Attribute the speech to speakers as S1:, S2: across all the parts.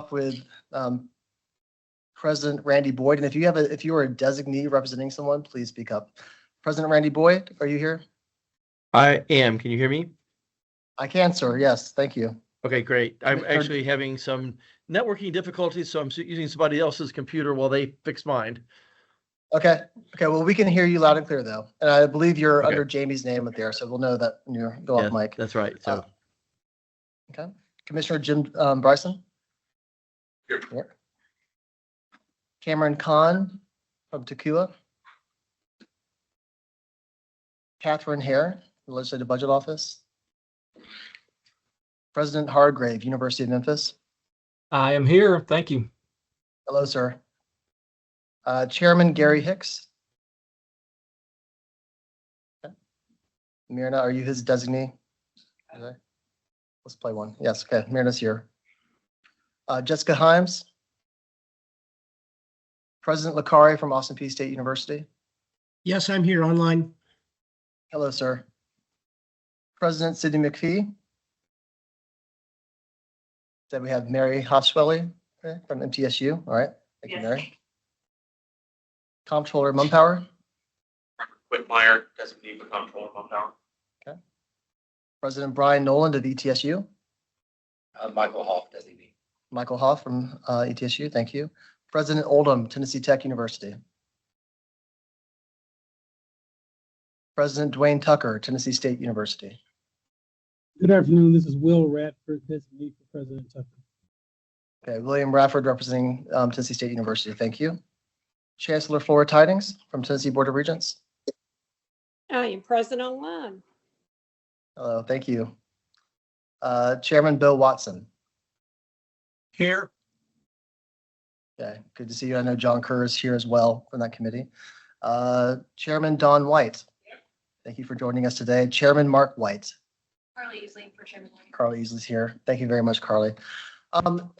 S1: off with President Randy Boyd. And if you are a designee representing someone, please speak up. President Randy Boyd, are you here?
S2: I am. Can you hear me?
S1: I can, sir. Yes, thank you.
S2: Okay, great. I'm actually having some networking difficulties, so I'm using somebody else's computer while they fix mine.
S1: Okay. Well, we can hear you loud and clear, though. And I believe you're
S2: Okay.
S1: under Jamie's name up there, so we'll know that when you go off mic.
S2: That's right. So,
S1: okay. Commissioner Jim Bryson? Here. Cameron Kahn from Tequila. Catherine Hare, the Legislative Budget Office. President Hargrave, University of Memphis.
S3: I am here. Thank you.
S1: Hello, sir. Chairman Gary Hicks. Okay. Myrna, are you his designee? Okay. Let's play one. Yes, okay. Myrna's here. Jessica Himes. President Licari from Austin Peay State University.
S4: Yes, I'm here online.
S1: Hello, sir. President Sidney McPhee. Then we have Mary Hofschwelly from MTSU. All right. Thank you, Mary. Comptroller Mumpower.
S5: Whitmire, designee for Comptroller Mumpower.
S1: Okay. President Brian Noland of ETSU.
S5: Michael Hoff, designee.
S1: Michael Hoff from ETSU. Thank you. President Oldham, Tennessee Tech University. President Dwayne Tucker, Tennessee State University.
S4: Good afternoon. This is Will Radford, designee for President Tucker.
S1: Okay, William Radford representing Tennessee State University. Thank you. Chancellor Flora Tidings from Tennessee Board of Regents.
S6: I am present online.
S1: Hello, thank you. Chairman Bill Watson.
S4: Here.
S1: Okay, good to see you. I know John Kerr is here as well from that committee. Chairman Don White. Thank you for joining us today. Chairman Mark White.
S7: Carly Easley for Chairman White.
S1: Carly Easley's here. Thank you very much, Carly.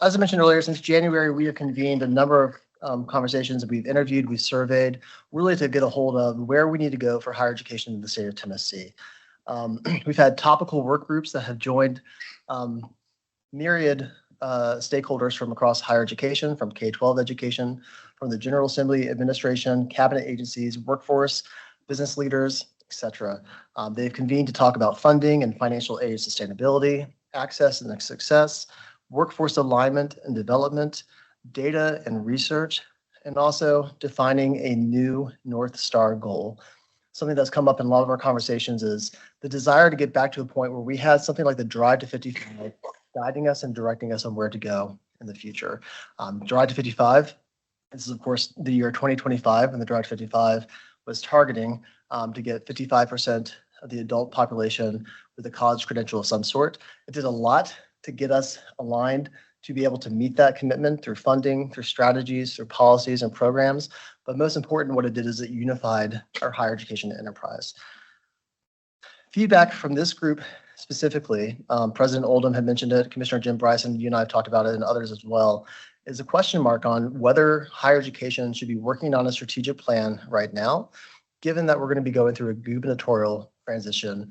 S1: As I mentioned earlier, since January, we have convened a number of conversations that we've interviewed, we've surveyed, really to get a hold of where we need to go for higher education in the state of Tennessee. We've had topical work groups that have joined myriad stakeholders from across higher education, from K-12 education, from the General Assembly, administration, cabinet agencies, workforce, business leaders, etc. They've convened to talk about funding and financial aid sustainability, access and success, workforce alignment and development, data and research, and also defining a new North Star goal. Something that's come up in a lot of our conversations is the desire to get back to a point where we had something like the Drive to 55 guiding us and directing us on where to go in the future. Drive to 55, this is of course the year 2025, and the Drive to 55 was targeting to get 55% of the adult population with a college credential of some sort. It did a lot to get us aligned to be able to meet that commitment through funding, through strategies, through policies and programs. But most important, what it did is it unified our higher education enterprise. Feedback from this group specifically, President Oldham had mentioned it, Commissioner Jim Bryson, you and I have talked about it, and others as well, is a question mark on whether higher education should be working on a strategic plan right now, given that we're going to be going through a gubernatorial transition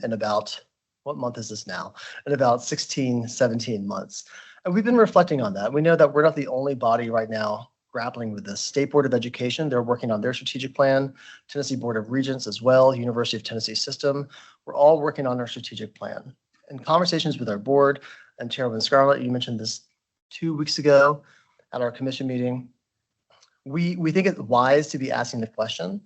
S1: in about, what month is this now? In about 16, 17 months. And we've been reflecting on that. We know that we're not the only body right now grappling with this. State Board of Education, they're working on their strategic plan. Tennessee Board of Regents as well, University of Tennessee system. We're all working on our strategic plan. In conversations with our board, and Chairman Scarlett, you mentioned this 2 weeks ago at our commission meeting, we think it's wise to be asking the question.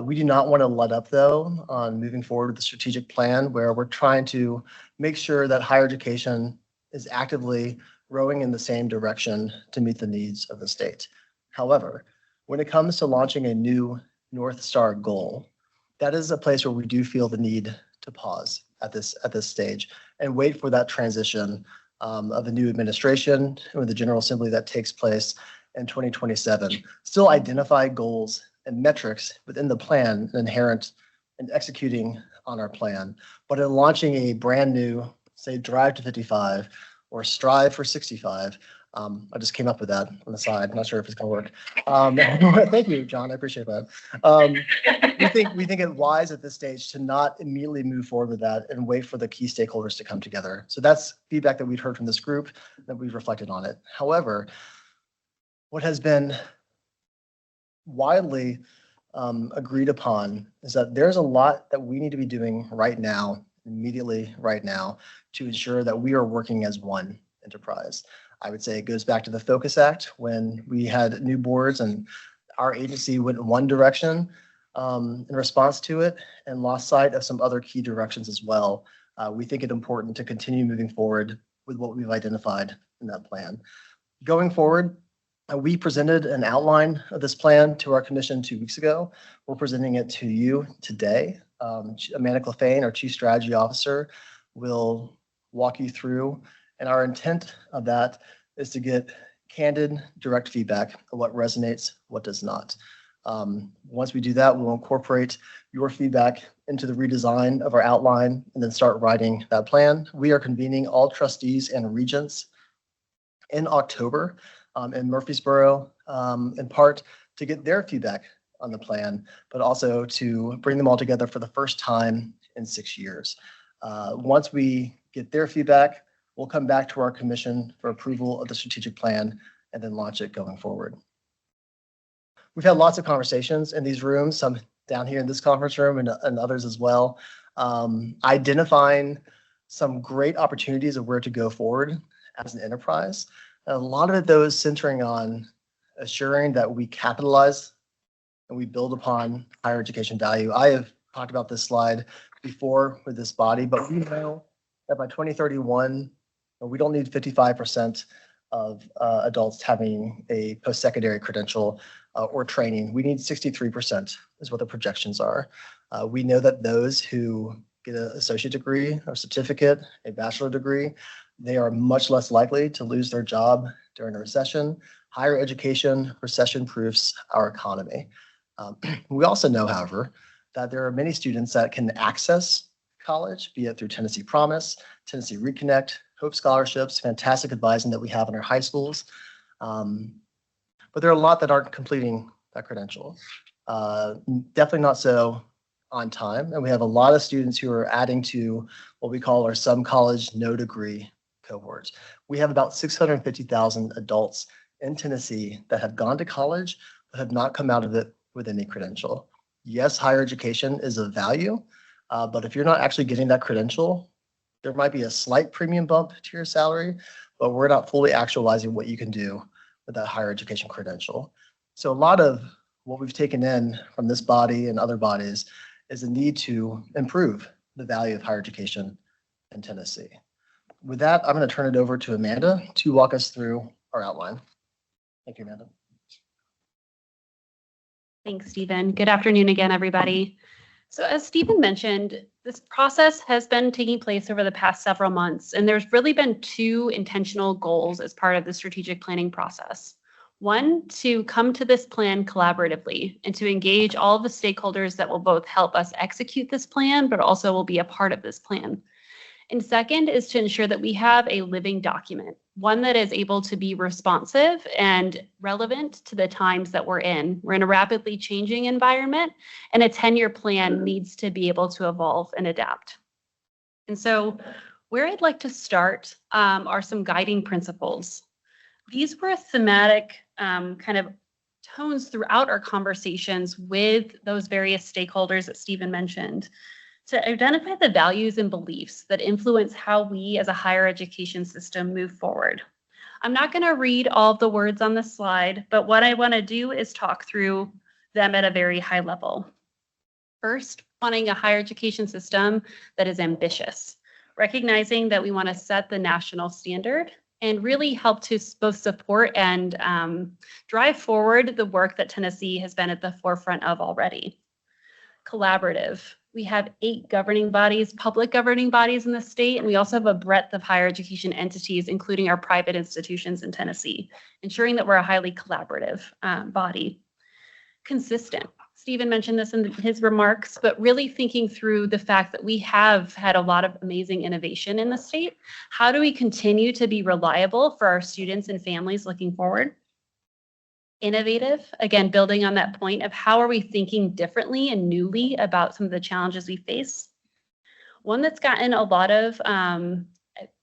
S1: We do not want to let up, though, on moving forward with the strategic plan where we're trying to make sure that higher education is actively rowing in the same direction to meet the needs of the state. However, when it comes to launching a new North Star goal, that is a place where we do feel the need to pause at this stage and wait for that transition of a new administration with the General Assembly that takes place in 2027. Still identify goals and metrics within the plan inherent in executing on our plan, but in launching a brand new, say, Drive to 55 or Strive for 65, I just came up with that on the side. Not sure if it's going to work. Thank you, John. I appreciate that. We think it wise at this stage to not immediately move forward with that and wait for the key stakeholders to come together. So that's feedback that we've heard from this group, that we've reflected on it. However, what has been widely agreed upon is that there's a lot that we need to be doing right now, immediately right now, to ensure that we are working as one enterprise. I would say it goes back to the Focus Act when we had new boards and our agency went in one direction in response to it and lost sight of some other key directions as well. We think it important to continue moving forward with what we've identified in that plan. Going forward, we presented an outline of this plan to our commission 2 weeks ago. We're presenting it to you today. Amanda Clefane, our Chief Strategy Officer, will walk you through. And our intent of that is to get candid, direct feedback of what resonates, what does not. Once we do that, we'll incorporate your feedback into the redesign of our outline and then start writing that plan. We are convening all trustees and regents in October in Murfreesboro, in part to get their feedback on the plan, but also to bring them all together for the first time in 6 years. Once we get their feedback, we'll come back to our commission for approval of the strategic plan and then launch it going forward. We've had lots of conversations in these rooms, some down here in this conference room and others as well, identifying some great opportunities of where to go forward as an enterprise. A lot of it, though, is centering on assuring that we capitalize and we build upon higher education value. I have talked about this slide before with this body, but we know that by 2031, we don't need 55% of adults having a post-secondary credential or training. We need 63% is what the projections are. We know that those who get an associate degree or certificate, a bachelor degree, they are much less likely to lose their job during a recession. Higher education recession-proofs our economy. We also know, however, that there are many students that can access college, be it through Tennessee Promise, Tennessee Reconnect, Hope Scholarships, fantastic advising that we have in our high schools. But there are a lot that aren't completing that credential. Definitely not so on time. And we have a lot of students who are adding to what we call our some college, no degree cohorts. We have about 650,000 adults in Tennessee that have gone to college but have not come out of it with any credential. Yes, higher education is of value, but if you're not actually getting that credential, there might be a slight premium bump to your salary, but we're not fully actualizing what you can do with that higher education credential. So a lot of what we've taken in from this body and other bodies is a need to improve the value of higher education in Tennessee. With that, I'm going to turn it over to Amanda to walk us through our outline. Thank you, Amanda.
S8: Thanks, Stephen. Good afternoon again, everybody. So as Stephen mentioned, this process has been taking place over the past several months, and there's really been two intentional goals as part of the strategic planning process. One, to come to this plan collaboratively and to engage all of the stakeholders that will both help us execute this plan, but also will be a part of this plan. And second is to ensure that we have a living document, one that is able to be responsive and relevant to the times that we're in. We're in a rapidly changing environment, and a 10-year plan needs to be able to evolve and adapt. And so where I'd like to start are some guiding principles. These were thematic kind of tones throughout our conversations with those various stakeholders that Stephen mentioned, to identify the values and beliefs that influence how we as a higher education system move forward. I'm not going to read all of the words on this slide, but what I want to do is talk through them at a very high level. First, wanting a higher education system that is ambitious, recognizing that we want to set the national standard and really help to both support and drive forward the work that Tennessee has been at the forefront of already. Collaborative. We have 8 governing bodies, public governing bodies in the state, and we also have a breadth of higher education entities, including our private institutions in Tennessee, ensuring that we're a highly collaborative body. Consistent. Stephen mentioned this in his remarks, but really thinking through the fact that we have had a lot of amazing innovation in the state. How do we continue to be reliable for our students and families looking forward? Innovative, again, building on that point of how are we thinking differently and newly about some of the challenges we face. One that's gotten a lot of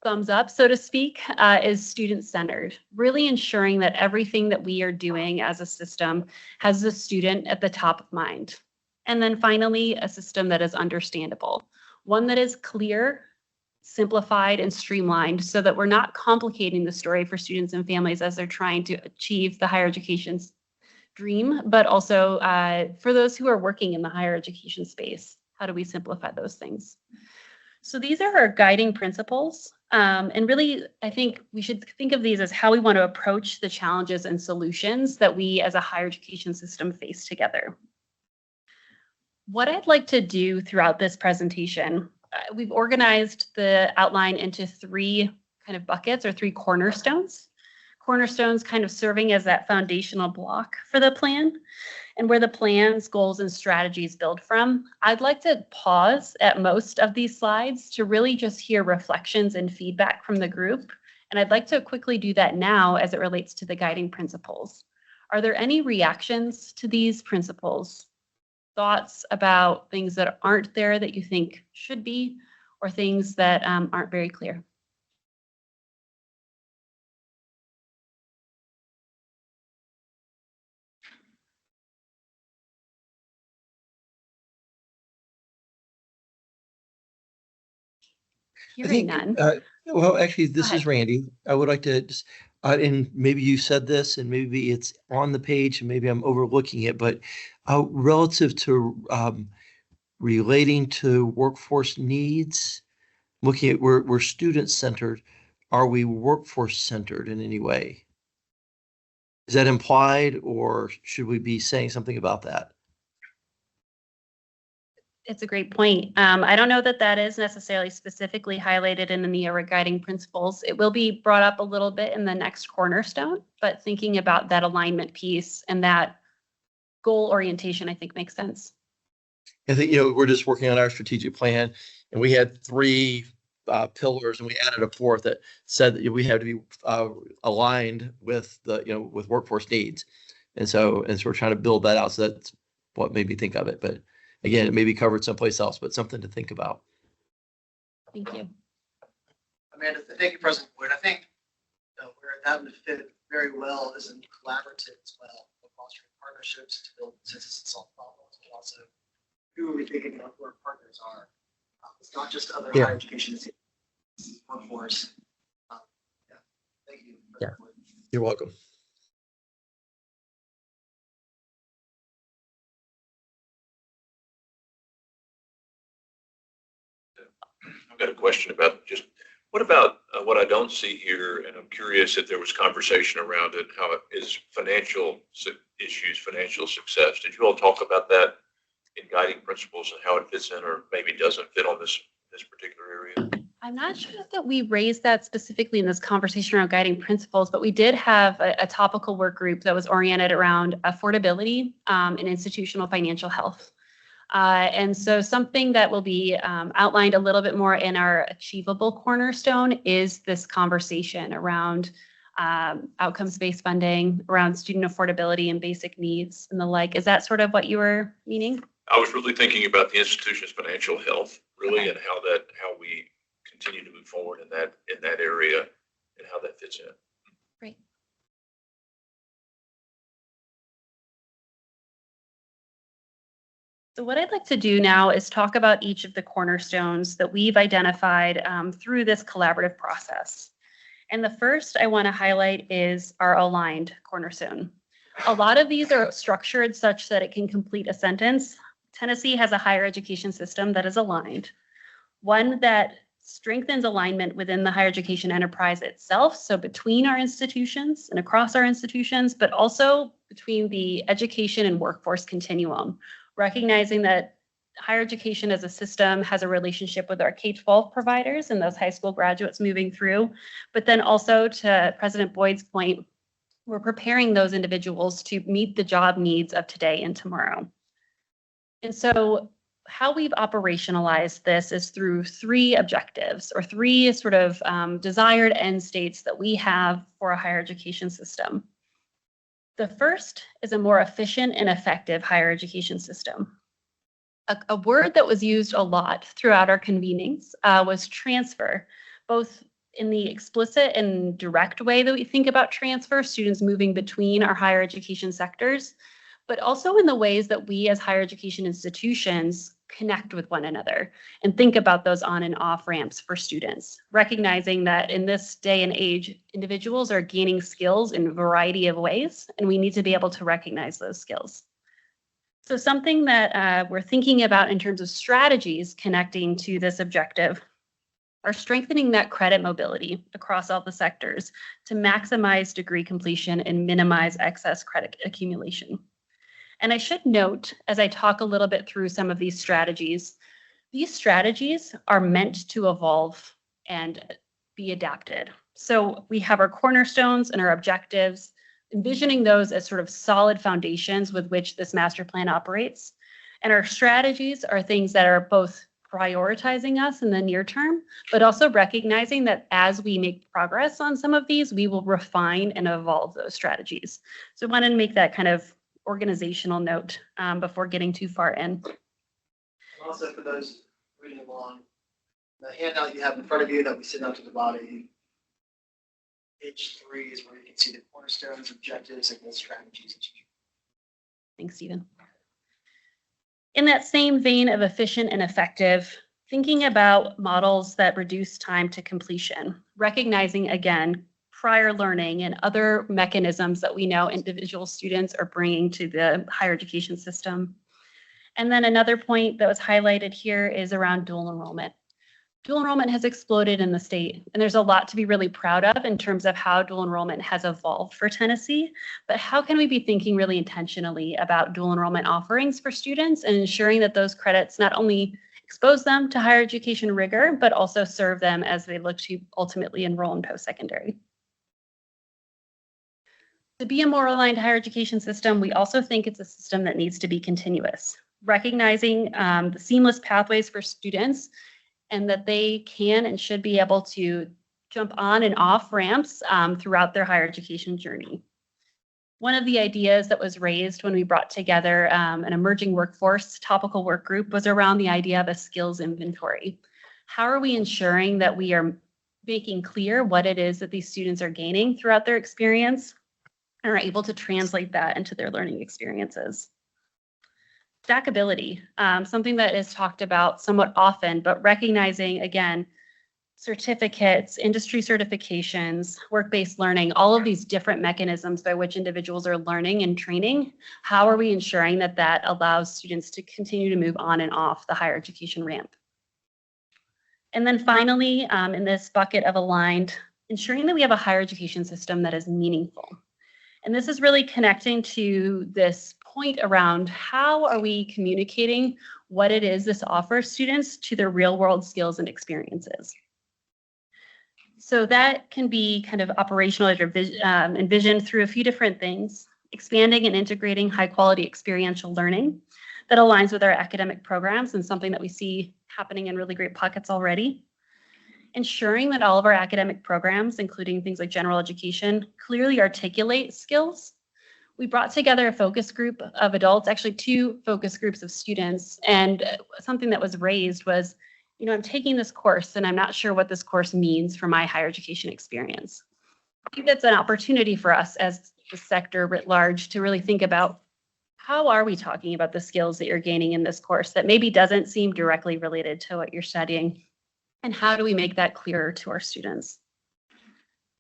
S8: thumbs up, so to speak, is student-centered, really ensuring that everything that we are doing as a system has the student at the top of mind. And then finally, a system that is understandable, one that is clear, simplified, and streamlined so that we're not complicating the story for students and families as they're trying to achieve the higher education's dream, but also for those who are working in the higher education space, how do we simplify those things? So these are our guiding principles. And really, I think we should think of these as how we want to approach the challenges and solutions that we as a higher education system face together. What I'd like to do throughout this presentation, we've organized the outline into three kind of buckets or three cornerstones. Cornerstones kind of serving as that foundational block for the plan and where the plans, goals, and strategies build from. I'd like to pause at most of these slides to really just hear reflections and feedback from the group. And I'd like to quickly do that now as it relates to the guiding principles. Are there any reactions to these principles? Thoughts about things that aren't there that you think should be, or things that aren't very clear? Hearing none.
S2: Well, actually, this
S8: Go
S2: is Randy. I would like to just, and maybe you said this, and maybe it's on the page, and maybe I'm overlooking it, but relative to relating to workforce needs, looking at we're student-centered, are we workforce-centered in any way? Is that implied, or should we be saying something about that?
S8: It's a great point. I don't know that that is necessarily specifically highlighted in the guiding principles. It will be brought up a little bit in the next cornerstone, but thinking about that alignment piece and that goal orientation, I think makes sense.
S2: I think, we're just working on our strategic plan, and we had three pillars, and we added a fourth that said that we have to be aligned with the, with workforce needs. And so we're trying to build that out. So that's what made me think of it. But again, it may be covered someplace else, but something to think about.
S8: Thank you.
S1: Amanda, thank you, President Wood. I think where that would fit very well is in collaborative as well, fostering partnerships to build consensus and solve problems, but also who are we thinking about who our partners are. It's not just other higher education, it's workforce. Yeah, thank you.
S2: Yeah. You're welcome.
S9: I've got a question about just what about what I don't see here, and I'm curious if there was conversation around it, how it is financial issues, financial success. Did you all talk about that in guiding principles and how it fits in or maybe doesn't fit on this particular area?
S8: I'm not sure that we raised that specifically in this conversation around guiding principles, but we did have a topical work group that was oriented around affordability and institutional financial health. And so something that will be outlined a little bit more in our achievable cornerstone is this conversation around outcomes-based funding, around student affordability and basic needs and the like. Is that sort of what you were meaning?
S9: I was really thinking about the institution's financial health, really, and how we continue to move forward in that area and how that fits in.
S8: Great. So what I'd like to do now is talk about each of the cornerstones that we've identified through this collaborative process. And the first I want to highlight is our aligned cornerstone. A lot of these are structured such that it can complete a sentence. Tennessee has a higher education system that is aligned, one that strengthens alignment within the higher education enterprise itself, so between our institutions and across our institutions, but also between the education and workforce continuum, recognizing that higher education as a system has a relationship with our K-12 providers and those high school graduates moving through, but then also to President Boyd's point, we're preparing those individuals to meet the job needs of today and tomorrow. And so how we've operationalized this is through three objectives or three sort of desired end states that we have for a higher education system. The first is a more efficient and effective higher education system. A word that was used a lot throughout our convenings was transfer, both in the explicit and direct way that we think about transfer, students moving between our higher education sectors, but also in the ways that we as higher education institutions connect with one another and think about those on and off ramps for students, recognizing that in this day and age, individuals are gaining skills in a variety of ways, and we need to be able to recognize those skills. So something that we're thinking about in terms of strategies connecting to this objective are strengthening that credit mobility across all the sectors to maximize degree completion and minimize excess credit accumulation. And I should note, as I talk a little bit through some of these strategies are meant to evolve and be adapted. So we have our cornerstones and our objectives, envisioning those as sort of solid foundations with which this master plan operates. And our strategies are things that are both prioritizing us in the near term, but also recognizing that as we make progress on some of these, we will refine and evolve those strategies. So I wanted to make that kind of organizational note before getting too far in.
S1: Also, for those reading along, the handout you have in front of you that we sent out to the body, page 3 is where you can see the cornerstones, objectives, and the strategies.
S8: Thanks, Stephen. In that same vein of efficient and effective, thinking about models that reduce time to completion, recognizing again, prior learning and other mechanisms that we know individual students are bringing to the higher education system. And then another point that was highlighted here is around dual enrollment. Dual enrollment has exploded in the state, and there's a lot to be really proud of in terms of how dual enrollment has evolved for Tennessee. But how can we be thinking really intentionally about dual enrollment offerings for students and ensuring that those credits not only expose them to higher education rigor, but also serve them as they look to ultimately enroll in post-secondary? To be a more aligned higher education system, we also think it's a system that needs to be continuous, recognizing the seamless pathways for students and that they can and should be able to jump on and off ramps throughout their higher education journey. One of the ideas that was raised when we brought together an emerging workforce topical work group was around the idea of a skills inventory. How are we ensuring that we are making clear what it is that these students are gaining throughout their experience and are able to translate that into their learning experiences? Stackability, something that is talked about somewhat often, but recognizing, again, certificates, industry certifications, work-based learning, all of these different mechanisms by which individuals are learning and training. How are we ensuring that that allows students to continue to move on and off the higher education ramp? And then finally, in this bucket of aligned, ensuring that we have a higher education system that is meaningful. And this is really connecting to this point around how are we communicating what it is this offers students to their real world skills and experiences. So that can be kind of operational or envisioned through a few different things, expanding and integrating high quality experiential learning that aligns with our academic programs and something that we see happening in really great pockets already. Ensuring that all of our academic programs, including things like general education, clearly articulate skills. We brought together a focus group of adults, actually 2 focus groups of students, and something that was raised was, you know, I'm taking this course and I'm not sure what this course means for my higher education experience. I think that's an opportunity for us as the sector writ large to really think about how are we talking about the skills that you're gaining in this course that maybe doesn't seem directly related to what you're studying, and how do we make that clearer to our students?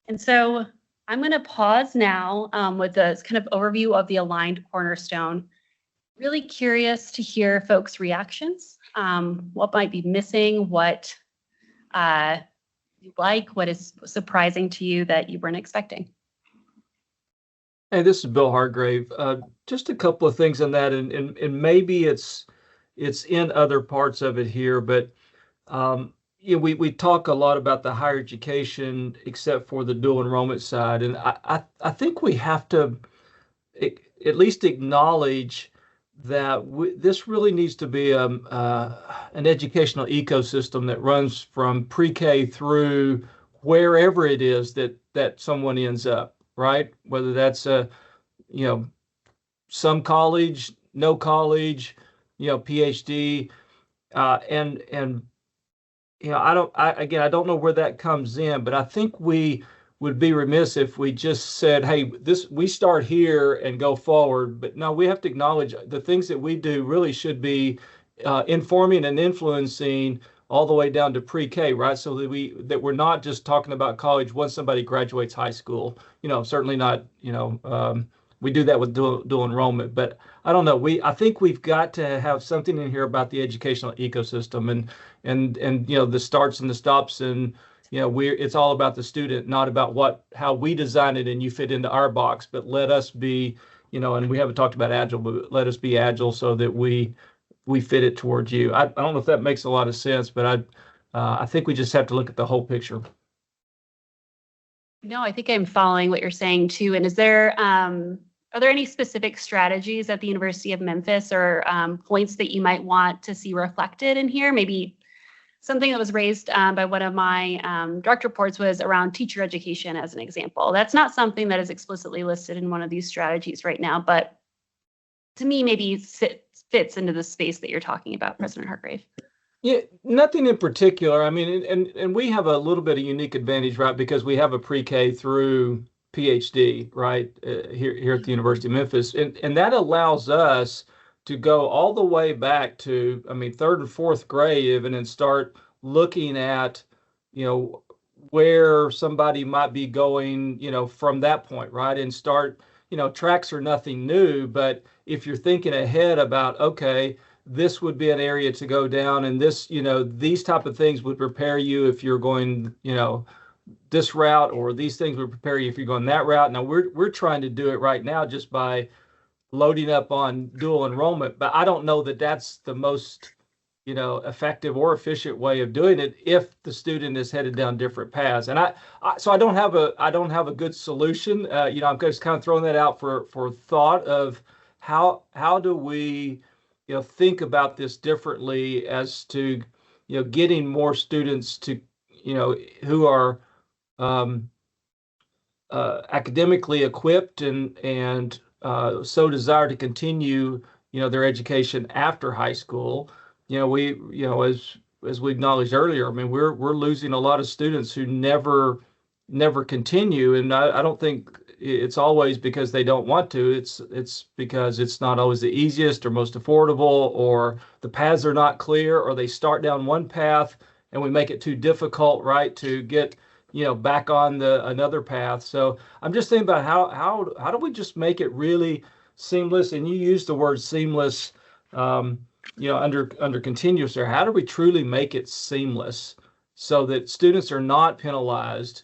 S8: And so I'm going to pause now with this kind of overview of the aligned cornerstone. Really curious to hear folks' reactions, what might be missing, what you like, what is surprising to you that you weren't expecting.
S3: Hey, this is Bill Hargrave. Just a couple of things on that, and maybe it's in other parts of it here, but you know, we talk a lot about the higher education, except for the dual enrollment side, and I think we have to at least acknowledge that this really needs to be an educational ecosystem that runs from pre-K through wherever it is that someone ends up, right? Whether that's you know, some college, no college, PhD, and I don't know where that comes in, but I think we would be remiss if we just said, hey, we start here and go forward. But no, we have to acknowledge the things that we do really should be informing and influencing all the way down to pre-K, right? So that we're not just talking about college once somebody graduates high school. Certainly not, we do that with dual enrollment, but I don't know. I think we've got to have something in here about the educational ecosystem and the starts and the stops, and it's all about the student, not about how we design it and you fit into our box. But let us be, and we haven't talked about agile, but let us be agile so that we fit it towards you. I don't know if that makes a lot of sense, but I think we just have to look at the whole picture.
S8: No, I think I'm following what you're saying too. And are there any specific strategies at the University of Memphis or points that you might want to see reflected in here? Maybe something that was raised by one of my direct reports was around teacher education as an example. That's not something that is explicitly listed in one of these strategies right now, but to me, maybe fits into the space that you're talking about, President Hargrave.
S3: Yeah, nothing in particular. I mean, and we have a little bit of unique advantage, right? Because we have a pre-K through PhD, right? Here at the University of Memphis, and that allows us to go all the way back to, I mean, third and fourth grade even, and start looking at, where somebody might be going, from that point, right? And start, tracks are nothing new, but if you're thinking ahead about, okay, this would be an area to go down, and this, these type of things would prepare you if you're going, this route, or these things would prepare you if you're going that route. Now we're trying to do it right now just by loading up on dual enrollment, but I don't know that that's the most, effective or efficient way of doing it if the student is headed down different paths. And so I don't have a good solution. I'm just kind of throwing that out for thought of how do we think about this differently as to getting more students to who are academically equipped and so desire to continue their education after high school. We as we acknowledged earlier, I mean, we're losing a lot of students who never continue, and I don't think it's always because they don't want to. It's because it's not always the easiest or most affordable, or the paths are not clear, or they start down one path and we make it too difficult, right, to get back on another path. So I'm just thinking about how do we just make it really seamless? And you use the word seamless, under continuous there. How do we truly make it seamless so that students are not penalized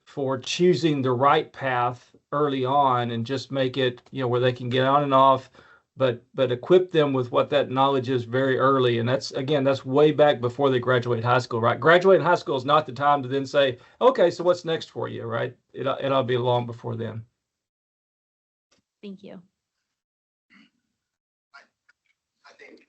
S3: for choosing the right path early on, and just make it, where they can get on and off, but equip them with what that knowledge is very early. And that's way back before they graduate high school, right? Graduating high school is not the time to then say, okay, so what's next for you, right? It'll be long before then.
S8: Thank you.
S1: I think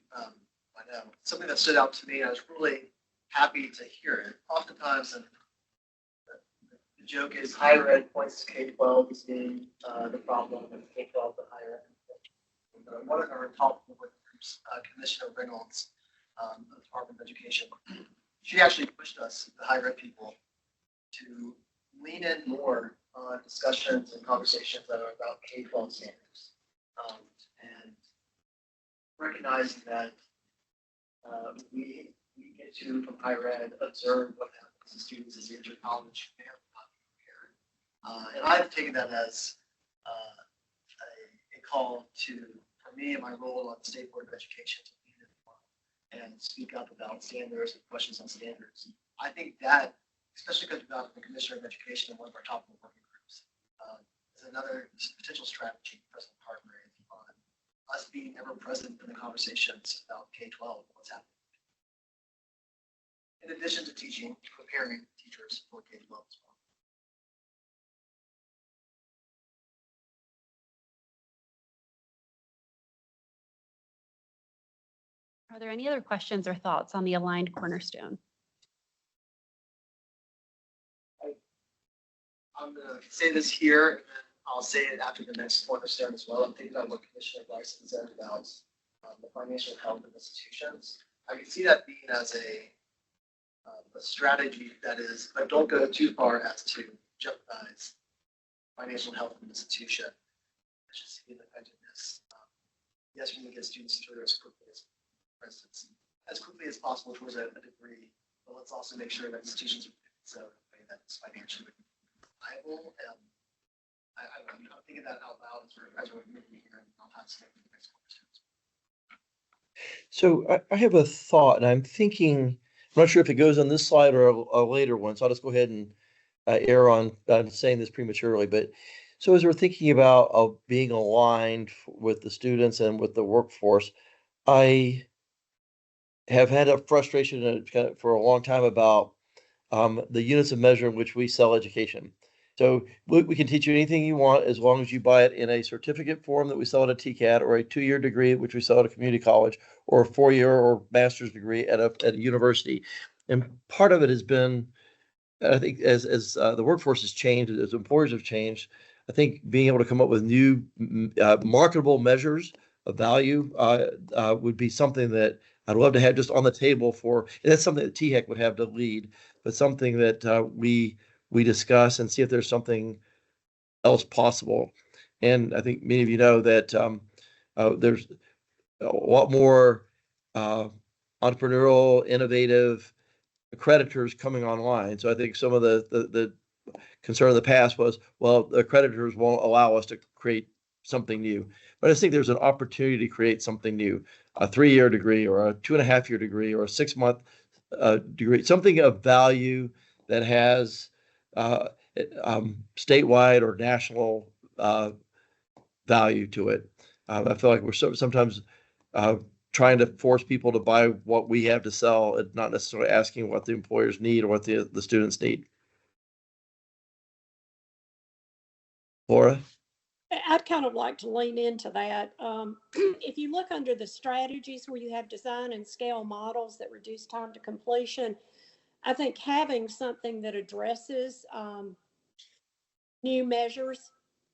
S1: something that stood out to me, I was really happy to hear it. Oftentimes, the joke is higher ed points to K-12 as being the problem, and K-12 the higher ed. One of our top groups, Commissioner Reynolds, of the Department of Education, she actually pushed us, the higher ed people, to lean in more on discussions and conversations that are about K-12 standards, and recognizing that we get to, from higher ed, observe what happens to students as they enter college and not prepared. And I've taken that as a call to, for me and my role on the State Board of Education, to lean in more and speak up about standards and questions on standards. I think that, especially because we've got the Commissioner of Education in one of our top working groups, is another potential strategy, President Hargrave, on us being ever present in the conversations about K-12, what's happening. In addition to teaching, preparing teachers for K-12 as well.
S8: Are there any other questions or thoughts on the aligned cornerstone?
S1: I'm gonna say this here, and then I'll say it after the next cornerstone as well. I'm thinking about what Commissioner Bryson said about the financial health of institutions. I can see that being as a strategy that is, but don't go too far as to jeopardize financial health of an institution. Let's just see the effectiveness. Yes, we need to get students through as quickly as, for instance, as quickly as possible towards a degree, but let's also make sure that institutions are so in a way that's financially viable. I'm thinking that out loud as we're moving here, and I'll have to take the next questions.
S2: So I have a thought, and I'm thinking, I'm not sure if it goes on this slide or a later one, so I'll just go ahead and err on saying this prematurely. But so as we're thinking about being aligned with the students and with the workforce, I have had a frustration for a long time about the units of measure in which we sell education. So we can teach you anything you want as long as you buy it in a certificate form that we sell at a TCAT, or a 2-year degree, which we sell at a community college, or a 4-year or master's degree at a university. And part of it has been, I think, as the workforce has changed, as employers have changed, I think being able to come up with new marketable measures of value would be something that I'd love to have just on the table for, and that's something that THEC would have to lead, but something that we discuss and see if there's something else possible. And I think many of you know that there's a lot more entrepreneurial, innovative accreditors coming online. So I think some of the concern of the past was, well, the accreditors won't allow us to create something new. But I think there's an opportunity to create something new, a 3-year degree or a 2.5-year degree or a 6-month degree, something of value that has statewide or national value to it. I feel like we're sometimes trying to force people to buy what we have to sell and not necessarily asking what the employers need or what the students need. Laura?
S6: I'd kind of like to lean into that. If you look under the strategies where you have design and scale models that reduce time to completion, I think having something that addresses new measures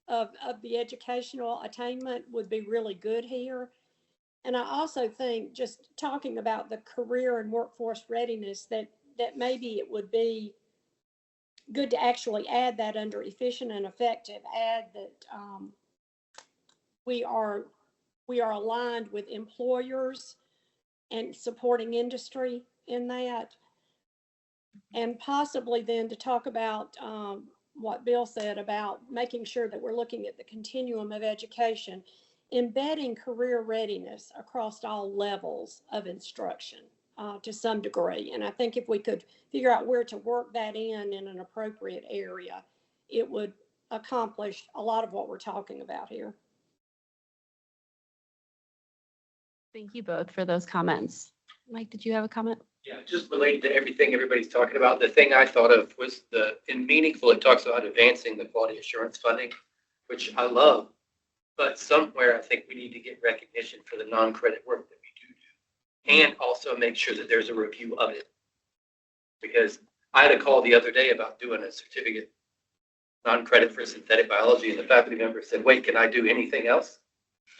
S6: of the educational attainment would be really good here. And I also think just talking about the career and workforce readiness, that maybe it would be good to actually add that under efficient and effective, add that we are aligned with employers and supporting industry in that. And possibly then to talk about what Bill said about making sure that we're looking at the continuum of education, embedding career readiness across all levels of instruction to some degree. And I think if we could figure out where to work that in an appropriate area, it would accomplish a lot of what we're talking about here.
S8: Thank you both for those comments. Mike, did you have a comment?
S10: Yeah, just related to everything everybody's talking about, the thing I thought of was in Meaningful, it talks about advancing the quality assurance funding, which I love, but somewhere I think we need to get recognition for the non-credit work that we do, and also make sure that there's a review of it. Because I had a call the other day about doing a certificate non-credit for synthetic biology, and the faculty member said, wait, can I do anything else?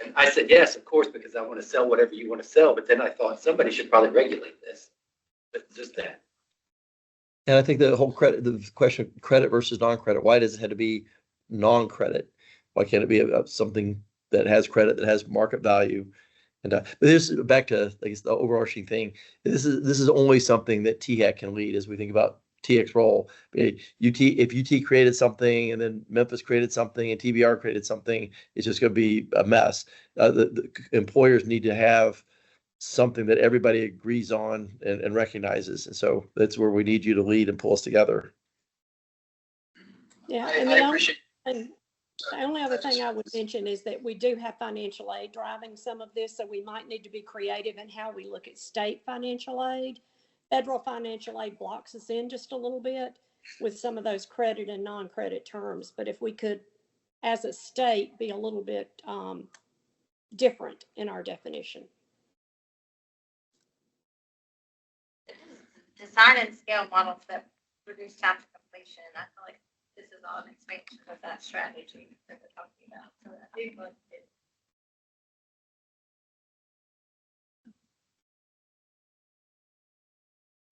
S10: And I said, yes, of course, because I want to sell whatever you want to sell. But then I thought somebody should probably regulate this. But just that.
S2: And I think the whole the question of credit versus non-credit, why does it have to be non-credit? Why can't it be something that has credit, that has market value? And but this back to, I guess, the overarching thing. This is only something that THEC can lead as we think about THEC's role. If UT created something and then Memphis created something and TBR created something, it's just going to be a mess. The employers need to have something that everybody agrees on and recognizes. And so that's where we need you to lead and pull us together.
S6: Yeah,
S1: I appreciate.
S6: And the only other thing I would mention is that we do have financial aid driving some of this, so we might need to be creative in how we look at state financial aid. Federal financial aid blocks us in just a little bit with some of those credit and non-credit terms. But if we could, as a state, be a little bit different in our definition.
S7: design and scale models that reduce time to completion. I feel like this is all an expansion of that strategy that we're talking about. So I do like it.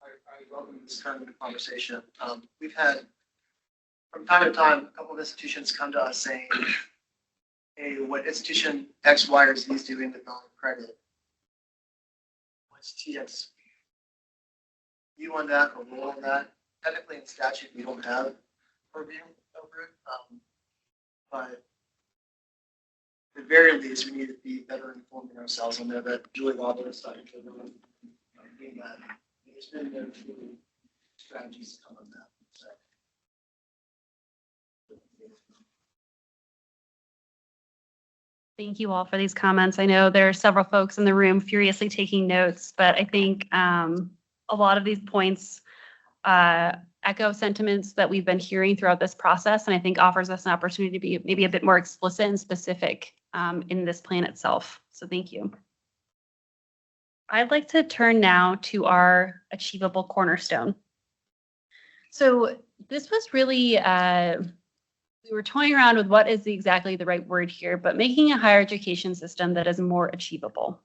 S1: I welcome this kind of conversation. We've had, from time to time, a couple of institutions come to us saying, hey, what institution X, Y, or Z is doing with non-credit, what's TX view on that or role on that? Technically in statute, we don't have purview over it, but at the very least, we need to be better informing ourselves. I know that Julie Lauber is starting to really mean that. There's been no true strategies to come on that. So.
S8: Thank you all for these comments. I know there are several folks in the room furiously taking notes, but I think a lot of these points echo sentiments that we've been hearing throughout this process, and I think offers us an opportunity to be maybe a bit more explicit and specific in this plan itself. So thank you. I'd like to turn now to our achievable cornerstone. So this was really, we were toying around with what is exactly the right word here, but making a higher education system that is more achievable.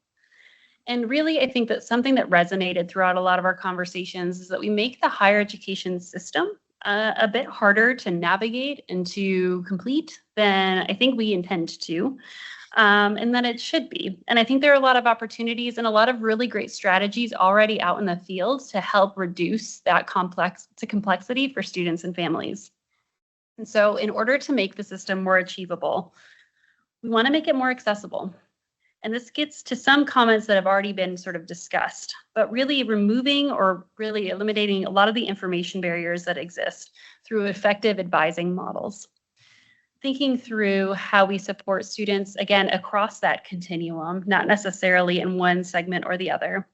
S8: And really, I think that something that resonated throughout a lot of our conversations is that we make the higher education system a bit harder to navigate and to complete than I think we intend to. And that it should be. And I think there are a lot of opportunities and a lot of really great strategies already out in the field to help reduce that complexity for students and families. And so in order to make the system more achievable, we want to make it more accessible. And this gets to some comments that have already been sort of discussed, but really removing or really eliminating a lot of the information barriers that exist through effective advising models. Thinking through how we support students, again, across that continuum, not necessarily in one segment or the other,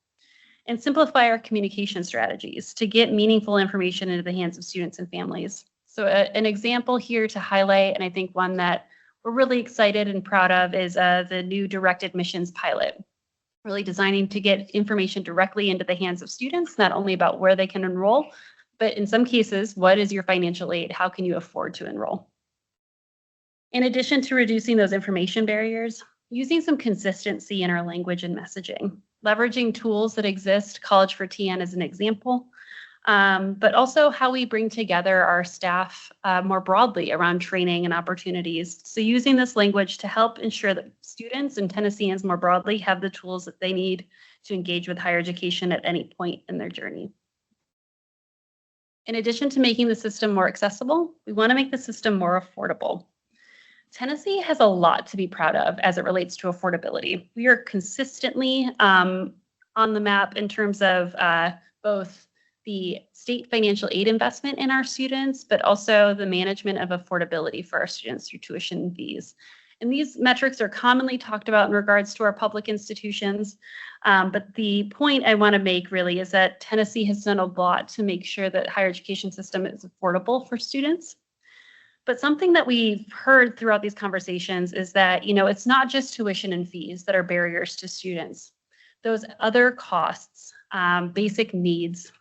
S8: and simplify our communication strategies to get meaningful information into the hands of students and families. So an example here to highlight, and I think one that we're really excited and proud of, is the new direct admissions pilot, really designing to get information directly into the hands of students, not only about where they can enroll, but in some cases, what is your financial aid? How can you afford to enroll? In addition to reducing those information barriers, using some consistency in our language and messaging, leveraging tools that exist, College for TN is an example, but also how we bring together our staff more broadly around training and opportunities. So using this language to help ensure that students and Tennesseans more broadly have the tools that they need to engage with higher education at any point in their journey. In addition to making the system more accessible, we want to make the system more affordable. Tennessee has a lot to be proud of as it relates to affordability. We are consistently on the map in terms of both the state financial aid investment in our students, but also the management of affordability for our students through tuition and fees. And these metrics are commonly talked about in regards to our public institutions. But the point I want to make really is that Tennessee has done a lot to make sure that higher education system is affordable for students. But something that we've heard throughout these conversations is that, it's not just tuition and fees that are barriers to students. Those other costs, basic needs,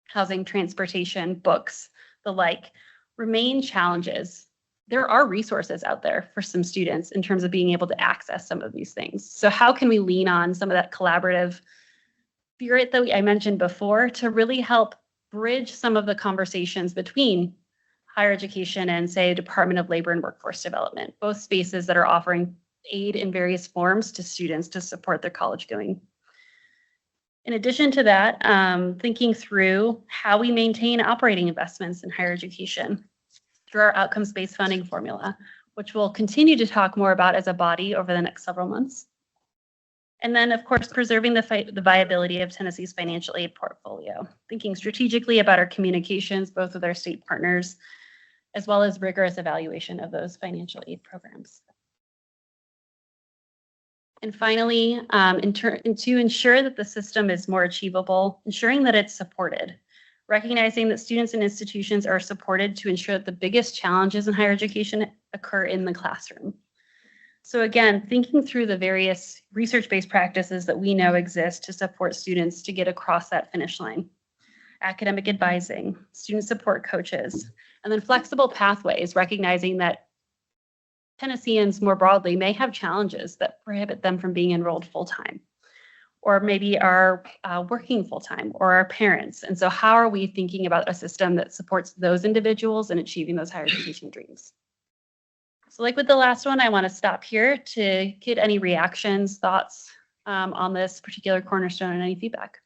S8: housing, transportation, books, the like, remain challenges. There are resources out there for some students in terms of being able to access some of these things. So how can we lean on some of that collaborative spirit that I mentioned before to really help bridge some of the conversations between higher education and, say, Department of Labor and Workforce Development, both spaces that are offering aid in various forms to students to support their college going. In addition to that, thinking through how we maintain operating investments in higher education through our outcomes-based funding formula, which we'll continue to talk more about as a body over the next several months. And then, of course, preserving the viability of Tennessee's financial aid portfolio, thinking strategically about our communications, both with our state partners, as well as rigorous evaluation of those financial aid programs. And finally, to ensure that the system is more achievable, ensuring that it's supported, recognizing that students and institutions are supported to ensure that the biggest challenges in higher education occur in the classroom. So again, thinking through the various research-based practices that we know exist to support students to get across that finish line. academic advising, student support coaches, and then flexible pathways, recognizing that Tennesseans more broadly may have challenges that prohibit them from being enrolled full-time, or maybe are working full-time, or are parents. And so how are we thinking about a system that supports those individuals in achieving those higher education dreams? So like with the last one, I want to stop here to get any reactions, thoughts on this particular cornerstone and any feedback.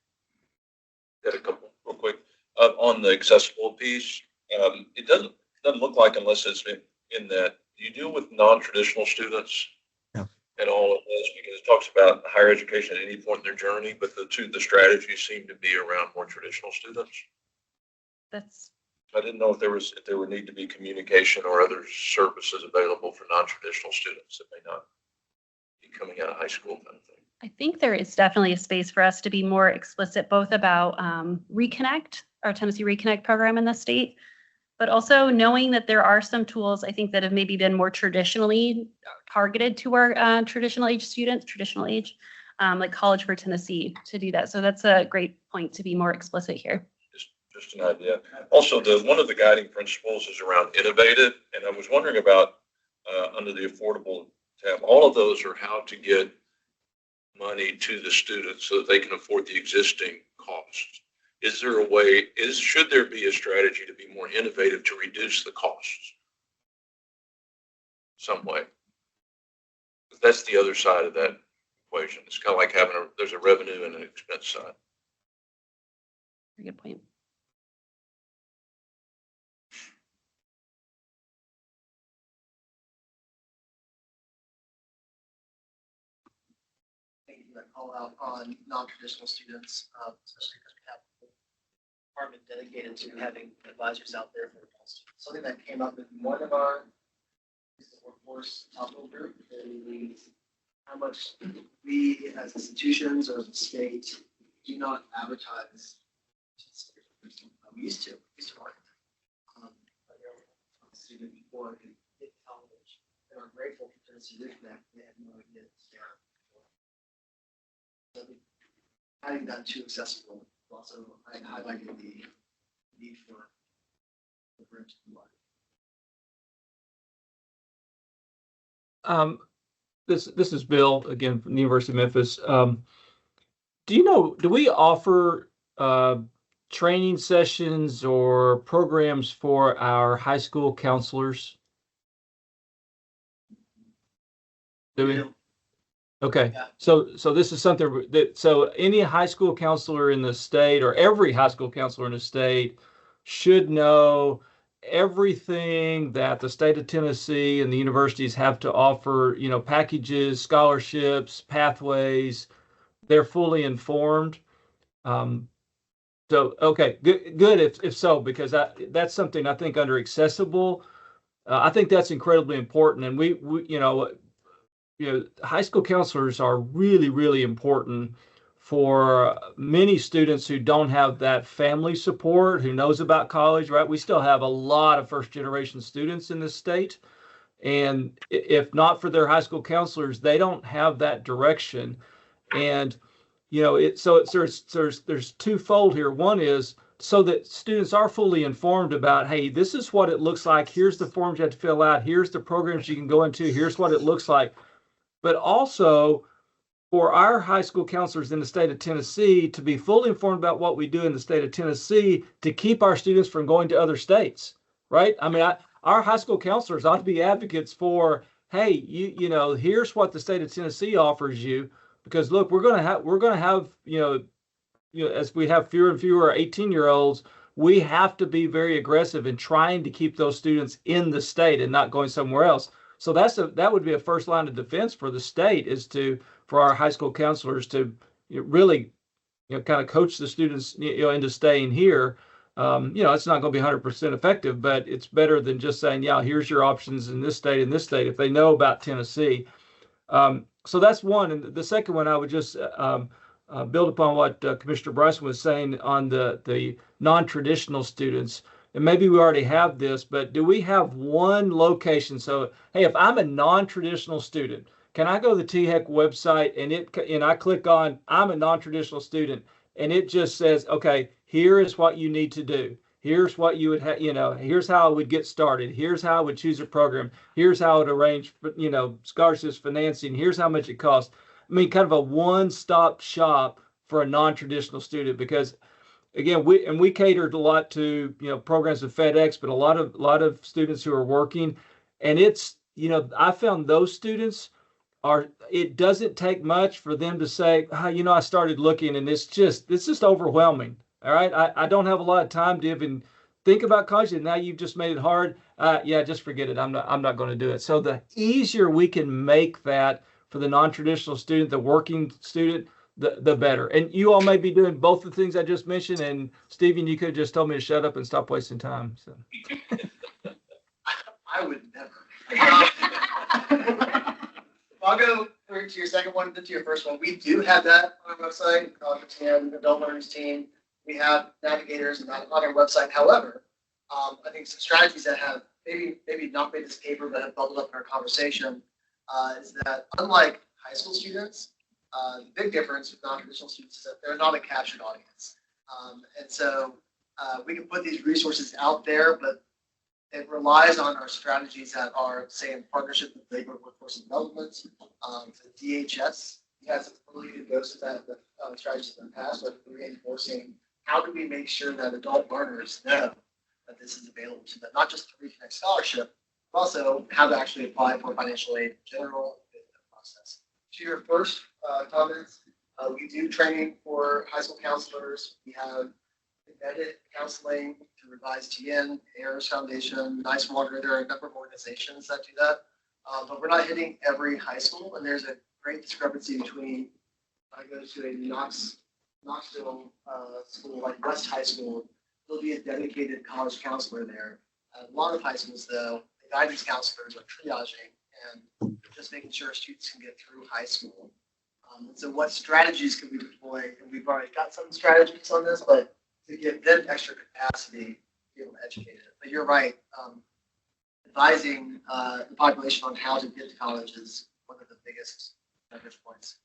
S9: Got a couple real quick. On the accessible piece, it doesn't look like, unless it's in that, you deal with non-traditional students and all of this, because it talks about higher education at any point in their journey, but the strategies seem to be around more traditional students. I didn't know if there would need to be communication or other services available for non-traditional students that may not be coming out of high school kind of thing.
S8: I think there is definitely a space for us to be more explicit, both about Reconnect, our Tennessee Reconnect program in the state, but also knowing that there are some tools, I think, that have maybe been more traditionally targeted to our traditional age, like College for Tennessee, to do that. So that's a great point to be more explicit here.
S9: Just an idea. Also, one of the guiding principles is around innovative, and I was wondering about under the affordable tab, all of those are how to get money to the students so that they can afford the existing costs. Is there a way, should there be a strategy to be more innovative to reduce the costs some way? That's the other side of that equation. It's kind of like there's a revenue and an expense side.
S8: Very good point.
S1: Call out on non-traditional students, especially because we have a department dedicated to having advisors out there for adults. Something that came up in one of our workforce topical group is how much we as institutions or as a state do not advertise. We used to market. Student before it could hit college, and are grateful for Tennessee Reconnect. They had no idea it's there. Adding that to accessible, also I highlighted the need for the bridge to life.
S3: This is Bill again from the University of Memphis. Do we offer training sessions or programs for our high school counselors? Do we? Okay,
S1: Yeah.
S3: so this is something so any high school counselor in the state, or every high school counselor in the state, should know everything that the state of Tennessee and the universities have to offer, packages, scholarships, pathways. They're fully informed. So, okay, good if so, because that's something I think under accessible, I think that's incredibly important. And we high school counselors are really, really important for many students who don't have that family support, who knows about college, right? We still have a lot of first generation students in this state. And if not for their high school counselors, they don't have that direction. And, there's twofold here. One is so that students are fully informed about, hey, this is what it looks like. Here's the forms you have to fill out. Here's the programs you can go into. Here's what it looks like. But also for our high school counselors in the state of Tennessee to be fully informed about what we do in the state of Tennessee to keep our students from going to other states, right? I mean, our high school counselors ought to be advocates for, hey, here's what the state of Tennessee offers you, because look, we're going to have, as we have fewer and fewer 18-year-olds, we have to be very aggressive in trying to keep those students in the state and not going somewhere else. So that would be a first line of defense for the state, is for our high school counselors to really kind of coach the students into staying here. It's not going to be 100% effective, but it's better than just saying, yeah, here's your options in this state, if they know about Tennessee. So that's one. And the second one, I would just build upon what Commissioner Bryson was saying on the non-traditional students. And maybe we already have this, but do we have one location? So, hey, if I'm a non-traditional student, can I go to the THEC website and I click on I'm a non-traditional student, and it just says, okay, here is what you need to do. Here's what you would have, here's how I would get started. Here's how I would choose a program. Here's how I would arrange, scholarships, financing. Here's how much it costs. I mean, kind of a one-stop shop for a non-traditional student, because again, we catered a lot to, programs of FedEx, but a lot of students who are working, and it's, I found those students it doesn't take much for them to say, I started looking and it's just overwhelming. All right. I don't have a lot of time to even think about college, and now you've just made it hard. Yeah, just forget it. I'm not going to do it. So the easier we can make that for the non-traditional student, the working student, the better. And you all may be doing both the things I just mentioned. And Stephen, you could have just told me to shut up and stop wasting time. So
S1: I would never. I'll go to your second one, then to your first one. We do have that on our website, and Adult Learners Team. We have navigators and that on our website. However, I think some strategies that have maybe not made this paper, but have bubbled up in our conversation, is that unlike high school students, the big difference with non-traditional students is that they're not a captured audience. And so we can put these resources out there, but it relies on our strategies that are, say, in partnership with labor and workforce development, the DHS. We had some really good doses of that strategies in the past, but reinforcing how do we make sure that adult learners know that this is available to them, not just to reconnect scholarship, but also how to actually apply for financial aid in general in the process. To your first comments, we do training for high school counselors. We have embedded counseling to Revise TN, AIRS Foundation, Nice Water. There are a number of organizations that do that, but we're not hitting every high school, and there's a great discrepancy between I go to a Knoxville school like West High School, there'll be a dedicated college counselor there. A lot of high schools, though, the guidance counselors are triaging and just making sure students can get through high school. And so what strategies can we deploy? And we've already got some strategies on this, but to give them extra capacity to be able to educate it. But you're right. Advising the population on how to get to college is one of the biggest leverage points.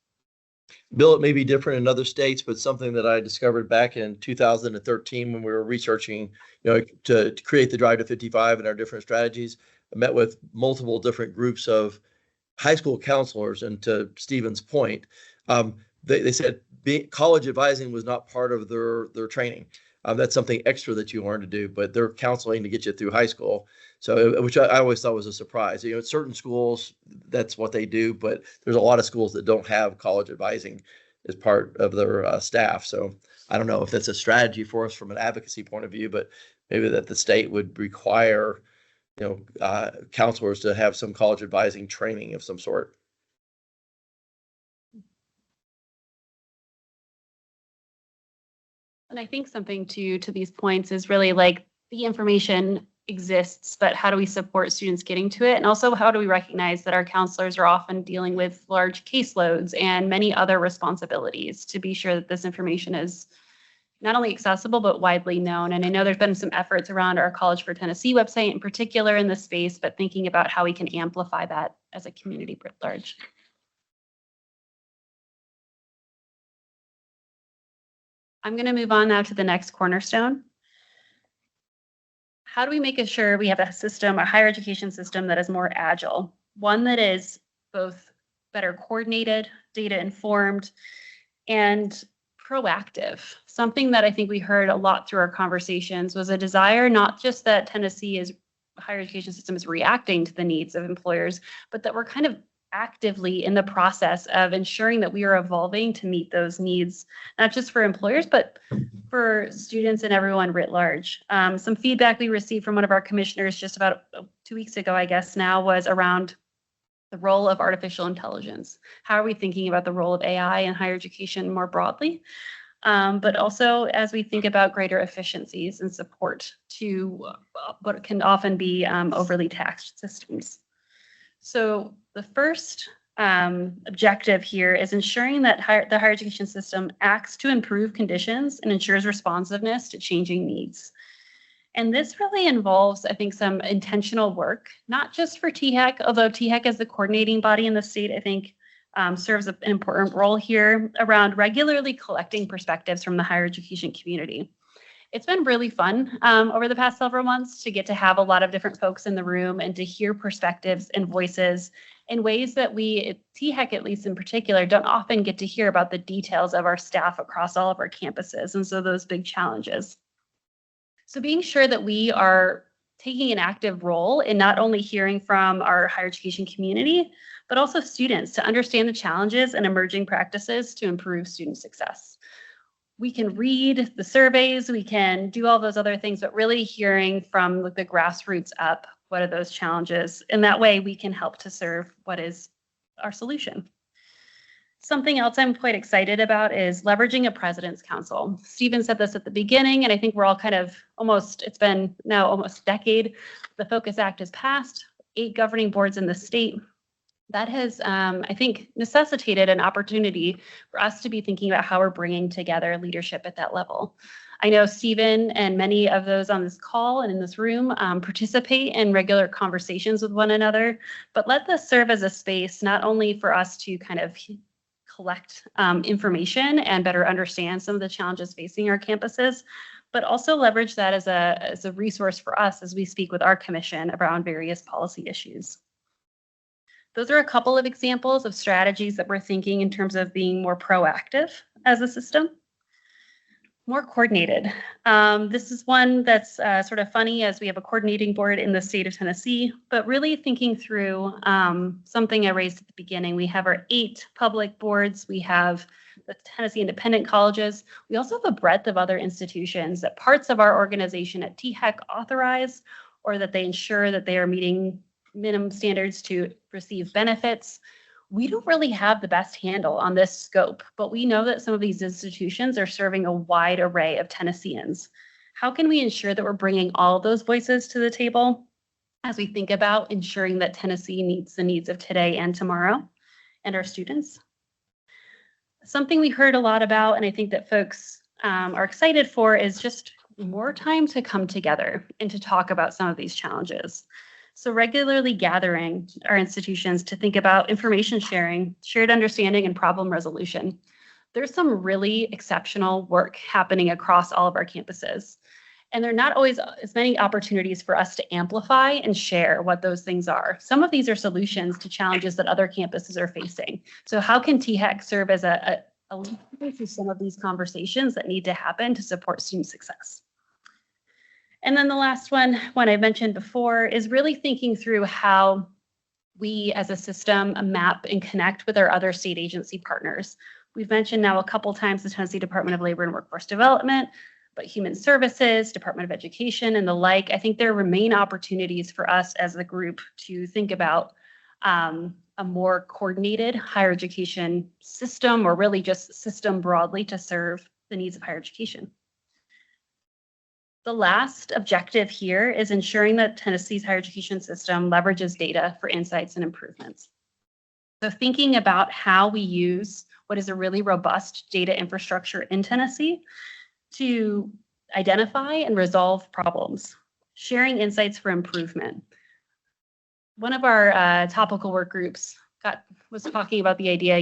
S2: Bill, it may be different in other states, but something that I discovered back in 2013 when we were researching, to create the Drive to 55 and our different strategies, I met with multiple different groups of high school counselors. And to Stephen's point, they said college advising was not part of their training. That's something extra that you learn to do, but they're counseling to get you through high school. So, which I always thought was a surprise. At certain schools, that's what they do, but there's a lot of schools that don't have college advising as part of their staff. So I don't know if that's a strategy for us from an advocacy point of view, but maybe that the state would require, counselors to have some college advising training of some sort.
S8: And I think something to these points is really like the information exists, but how do we support students getting to it? And also, how do we recognize that our counselors are often dealing with large caseloads and many other responsibilities to be sure that this information is not only accessible, but widely known. And I know there's been some efforts around our College for Tennessee website in particular in this space, but thinking about how we can amplify that as a community writ large. I'm going to move on now to the next cornerstone. How do we make sure we have a system, a higher education system that is more agile? One that is both better coordinated, data informed, and proactive. Something that I think we heard a lot through our conversations was a desire, not just that Tennessee's higher education system is reacting to the needs of employers, but that we're kind of actively in the process of ensuring that we are evolving to meet those needs, not just for employers, but for students and everyone writ large. Some feedback we received from one of our commissioners just about 2 weeks ago, I guess now, was around the role of artificial intelligence. How are we thinking about the role of AI in higher education more broadly? But also as we think about greater efficiencies and support to what can often be overly taxed systems. So the first objective here is ensuring that the higher education system acts to improve conditions and ensures responsiveness to changing needs. And this really involves, I think, some intentional work, not just for THEC, although THEC as the coordinating body in the state, I think, serves an important role here around regularly collecting perspectives from the higher education community. It's been really fun over the past several months to get to have a lot of different folks in the room and to hear perspectives and voices in ways that we at THEC, at least in particular, don't often get to hear about the details of our staff across all of our campuses. And so those big challenges. So being sure that we are taking an active role in not only hearing from our higher education community, but also students to understand the challenges and emerging practices to improve student success. We can read the surveys, we can do all those other things, but really hearing from the grassroots up, what are those challenges? And that way we can help to serve what is our solution. Something else I'm quite excited about is leveraging a president's council. Stephen said this at the beginning, and I think we're all kind of it's been now almost a decade. The Focus Act has passed, 8 governing boards in the state. That has, I think, necessitated an opportunity for us to be thinking about how we're bringing together leadership at that level. I know Stephen and many of those on this call and in this room participate in regular conversations with one another, but let this serve as a space not only for us to kind of collect information and better understand some of the challenges facing our campuses, but also leverage that as a resource for us as we speak with our commission around various policy issues. Those are a couple of examples of strategies that we're thinking in terms of being more proactive as a system. More coordinated. This is one that's sort of funny as we have a coordinating board in the state of Tennessee, but really thinking through something I raised at the beginning. We have our 8 public boards. We have the Tennessee Independent Colleges. We also have a breadth of other institutions that parts of our organization at THEC authorize, or that they ensure that they are meeting minimum standards to receive benefits. We don't really have the best handle on this scope, but we know that some of these institutions are serving a wide array of Tennesseans. How can we ensure that we're bringing all of those voices to the table as we think about ensuring that Tennessee meets the needs of today and tomorrow and our students? Something we heard a lot about, and I think that folks are excited for, is just more time to come together and to talk about some of these challenges. So regularly gathering our institutions to think about information sharing, shared understanding, and problem resolution. There's some really exceptional work happening across all of our campuses. And there are not always as many opportunities for us to amplify and share what those things are. Some of these are solutions to challenges that other campuses are facing. So how can THEC serve as a lead to some of these conversations that need to happen to support student success? And then the last one I mentioned before, is really thinking through how we as a system map and connect with our other state agency partners. We've mentioned now a couple times the Tennessee Department of Labor and Workforce Development, but Human Services, Department of Education, and the like. I think there remain opportunities for us as a group to think about a more coordinated higher education system, or really just system broadly to serve the needs of higher education. The last objective here is ensuring that Tennessee's higher education system leverages data for insights and improvements. So thinking about how we use what is a really robust data infrastructure in Tennessee to identify and resolve problems, sharing insights for improvement. One of our topical work groups was talking about the idea,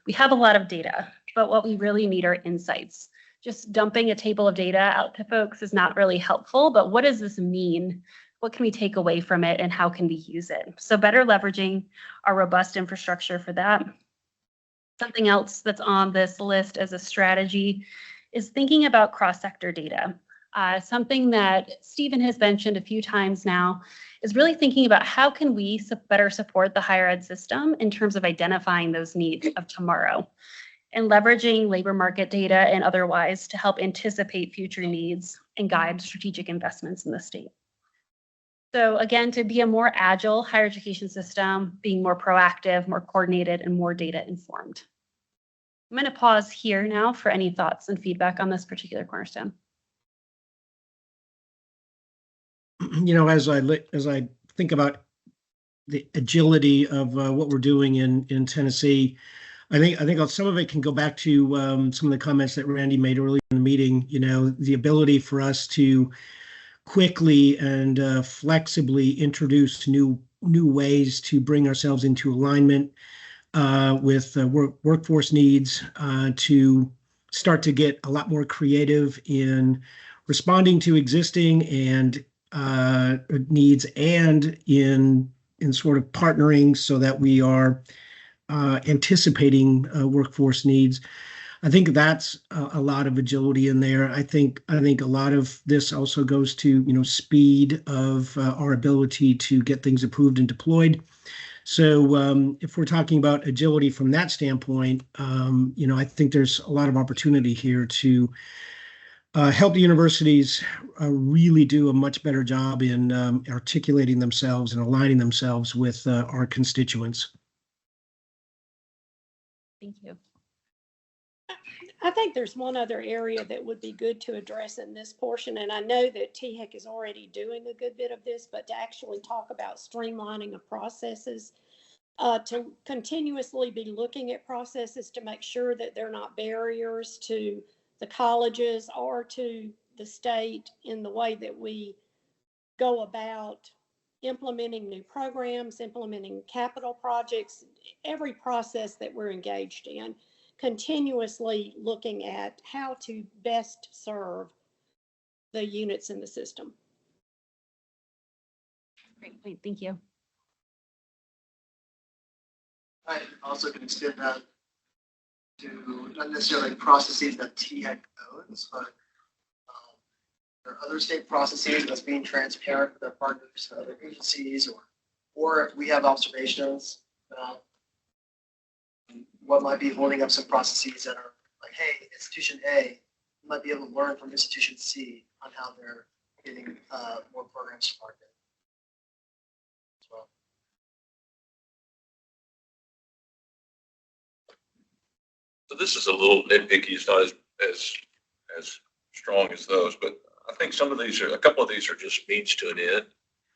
S8: we have a lot of data, but what we really need are insights. Just dumping a table of data out to folks is not really helpful, but what does this mean? What can we take away from it, and how can we use it? So better leveraging our robust infrastructure for that. Something else that's on this list as a strategy is thinking about cross-sector data. Something that Stephen has mentioned a few times now is really thinking about how can we better support the higher ed system in terms of identifying those needs of tomorrow, and leveraging labor market data and otherwise to help anticipate future needs and guide strategic investments in the state. So again, to be a more agile higher education system, being more proactive, more coordinated, and more data informed. I'm going to pause here now for any thoughts and feedback on this particular cornerstone.
S11: As I think about the agility of what we're doing in Tennessee, I think some of it can go back to some of the comments that Randy made earlier in the meeting. The ability for us to quickly and flexibly introduce new ways to bring ourselves into alignment with workforce needs, to start to get a lot more creative in responding to existing and needs, and in sort of partnering so that we are anticipating workforce needs. I think that's a lot of agility in there. I think a lot of this also goes to speed of our ability to get things approved and deployed. So if we're talking about agility from that standpoint, I think there's a lot of opportunity here to help the universities really do a much better job in articulating themselves and aligning themselves with our constituents.
S8: Thank you.
S6: I think there's one other area that would be good to address in this portion, and I know that THEC is already doing a good bit of this, but to actually talk about streamlining of processes, to continuously be looking at processes to make sure that they're not barriers to the colleges or to the state in the way that we go about implementing new programs, implementing capital projects, every process that we're engaged in, continuously looking at how to best serve the units in the system.
S8: Great point. Thank you.
S1: I also can extend that to not necessarily processes that THEC owns, but there are other state processes that's being transparent with our partners, other agencies, or if we have observations about what might be holding up some processes that are like, hey, institution A might be able to learn from institution C on how they're getting more programs started as well.
S9: So this is a little nitpicky. It's not as strong as those, but I think a couple of these are just means to an end.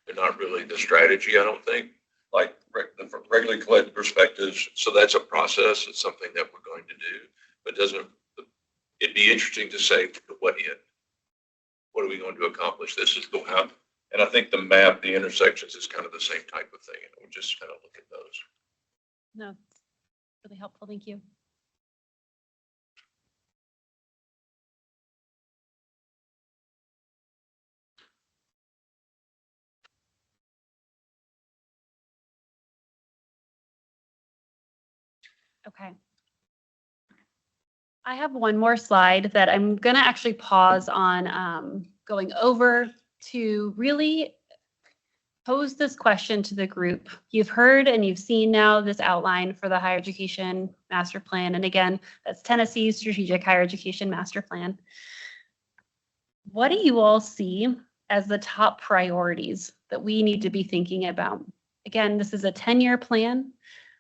S9: They're not really the strategy, I don't think. Like the regularly collected perspectives. So that's a process. It's something that we're going to do, but it'd be interesting to say to what end? What are we going to accomplish? This is the how. And I think the map, the intersections is kind of the same type of thing. And we'll just kind of look at those.
S8: No, it's really helpful. Thank you. Okay. I have one more slide that I'm going to actually pause on going over to really pose this question to the group. You've heard and you've seen now this outline for the higher education master plan. And again, that's Tennessee's strategic higher education master plan. What do you all see as the top priorities that we need to be thinking about? Again, this is a 10-year plan.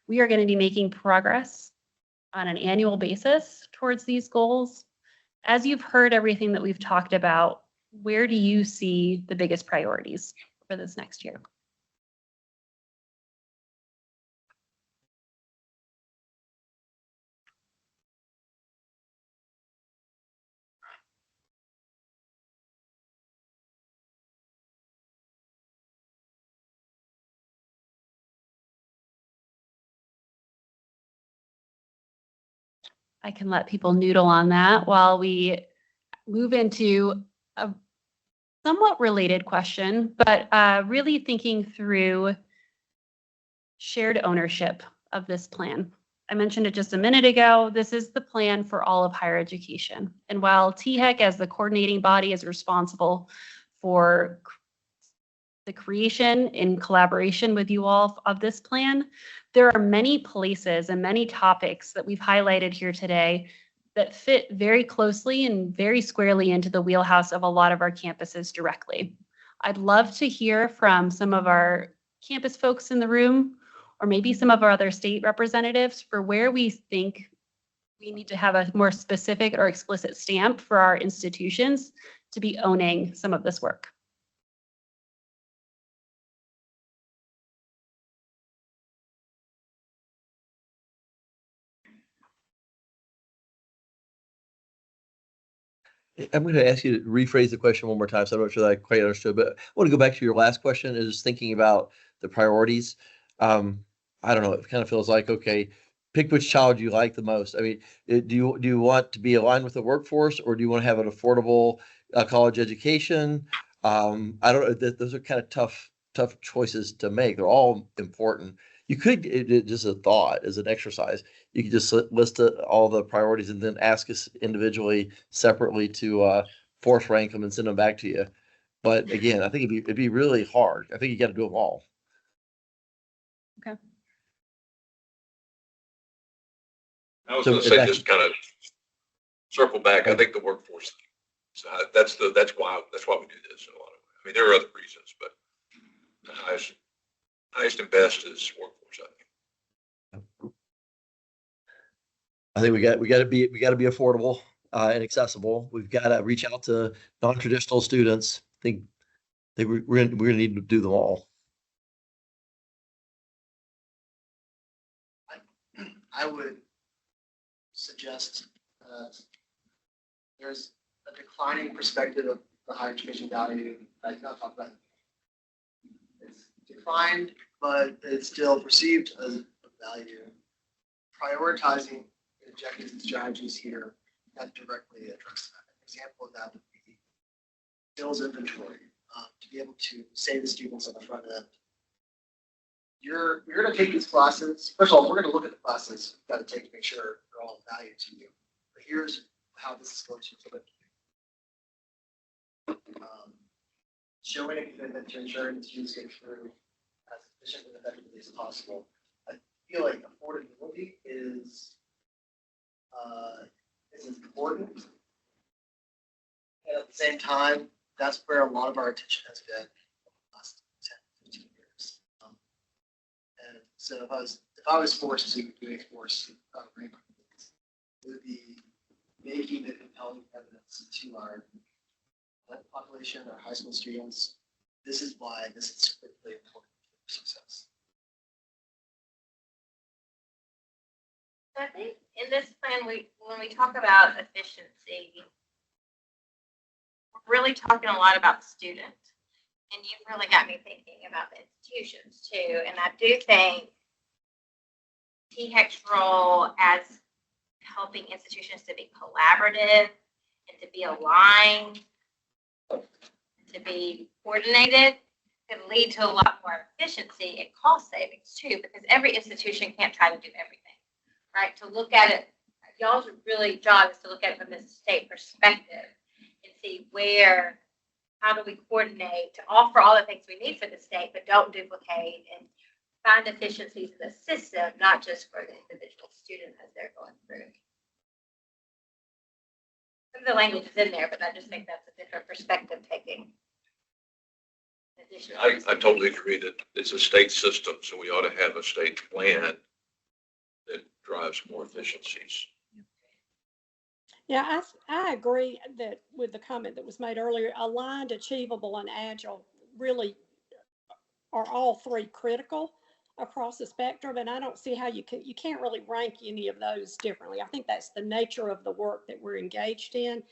S8: We are going to be making progress on an annual basis towards these goals. As you've heard everything that we've talked about, where do you see the biggest priorities for this next year? I can let people noodle on that while we move into a somewhat related question, but really thinking through shared ownership of this plan. I mentioned it just a minute ago. This is the plan for all of higher education. And while THEC as the coordinating body is responsible for the creation in collaboration with you all of this plan, there are many places and many topics that we've highlighted here today that fit very closely and very squarely into the wheelhouse of a lot of our campuses directly. I'd love to hear from some of our campus folks in the room, or maybe some of our other state representatives, for where we think we need to have a more specific or explicit stamp for our institutions to be owning some of this work.
S2: I'm going to ask you to rephrase the question one more time, so I'm not sure that I quite understood, but I want to go back to your last question, is thinking about the priorities. I don't know, it kind of feels like, okay, pick which child you like the most. I mean, do you want to be aligned with the workforce, or do you want to have an affordable college education? I don't know. Those are kind of tough choices to make. They're all important. You could just a thought as an exercise. You could just list all the priorities and then ask us individually, separately to force rank them and send them back to you. But again, I think it'd be really hard. I think you got to do them all.
S8: Okay.
S9: I was
S2: So
S9: going to say,
S2: that-
S9: just kind of circle back. I think the workforce thing. So that's why we do this in a lot of ways. I mean, there are other reasons, but the highest and best is workforce, I think.
S2: I think we got to be affordable and accessible. We've got to reach out to non-traditional students. I think we're gonna need to do them all.
S1: I would suggest there's a declining perspective of the higher education value. I did not talk about it. It's declined, but it's still perceived as a value. Prioritizing the objectives and strategies here that directly address that. An example of that would be skills inventory, to be able to say to students on the front end, you're going to take these classes. First of all, we're going to look at the classes you've got to take to make sure they're all of value to you. But here's how this is going to flip you. Showing a commitment to ensuring that students get through as efficiently and effectively as possible. I feel like affordability is important. And at the same time, that's where a lot of our attention has been in the last 10, 15 years. And so if I was forced to do a course rank, it would be making the compelling evidence to our population, our high school students. This is why this is critically important for success.
S7: So I think in this plan, when we talk about efficiency, we're really talking a lot about the student. And you've really got me thinking about the institutions too. And I do think THEC's role as helping institutions to be collaborative and to be aligned, to be coordinated, can lead to a lot more efficiency and cost savings too, because every institution can't try to do everything. Right, to look at it, y'all's really job is to look at it from the state perspective and see how do we coordinate to offer all the things we need for the state, but don't duplicate and find efficiencies in the system, not just for the individual student as they're going through. Some of the language is in there, but I just think that's a different perspective taking.
S9: I totally agree that it's a state system, so we ought to have a state plan that drives more efficiencies.
S6: Yeah, I agree that with the comment that was made earlier, aligned, achievable, and agile really are all three critical across the spectrum. And I don't see how you can't really rank any of those differently. I think that's the nature of the work that we're engaged in.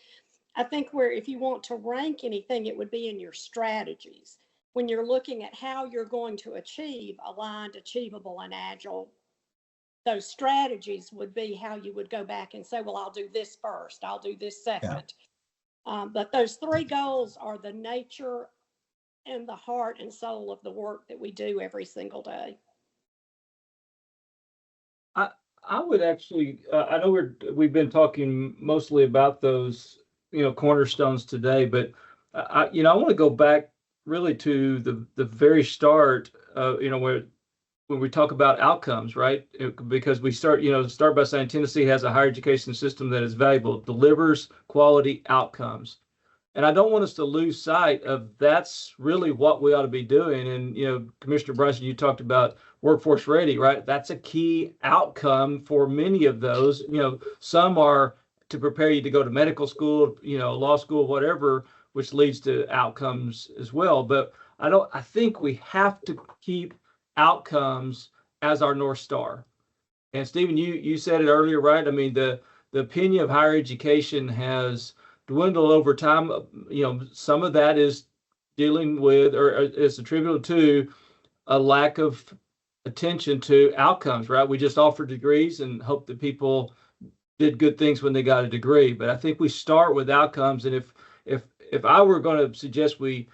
S6: I think if you want to rank anything, it would be in your strategies. When you're looking at how you're going to achieve aligned, achievable, and agile, those strategies would be how you would go back and say, well, I'll do this first, I'll do this second. Yeah. But those three goals are the nature and the heart and soul of the work that we do every single day.
S3: I would actually, I know we've been talking mostly about those, cornerstones today, but I want to go back really to the very start, where when we talk about outcomes, right? Because we start by saying Tennessee has a higher education system that is valuable, delivers quality outcomes. And I don't want us to lose sight of that's really what we ought to be doing. And, Commissioner Bryson, you talked about workforce ready, right? That's a key outcome for many of those. Some are to prepare you to go to medical school, law school, whatever, which leads to outcomes as well. But I think we have to keep outcomes as our North Star. And Stephen, you said it earlier, right? I mean, the opinion of higher education has dwindled over time. Some of that is dealing with, or is attributable to, a lack of attention to outcomes, right? We just offer degrees and hope that people did good things when they got a degree. But I think we start with outcomes. And if I were going to suggest we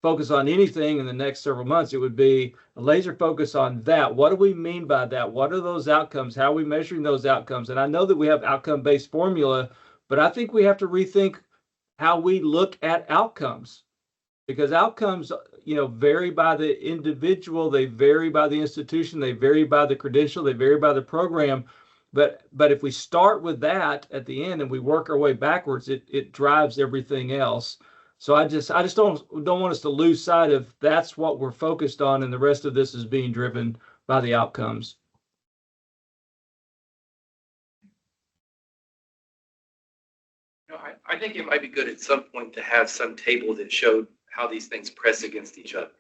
S3: focus on anything in the next several months, it would be a laser focus on that. What do we mean by that? What are those outcomes? How are we measuring those outcomes? And I know that we have outcome-based formula, but I think we have to rethink how we look at outcomes, because outcomes, vary by the individual, they vary by the institution, they vary by the credential, they vary by the program. But if we start with that at the end and we work our way backwards, it drives everything else. So I just don't want us to lose sight of that's what we're focused on, and the rest of this is being driven by the outcomes.
S10: I think it might be good at some point to have some table that showed how these things press against each other.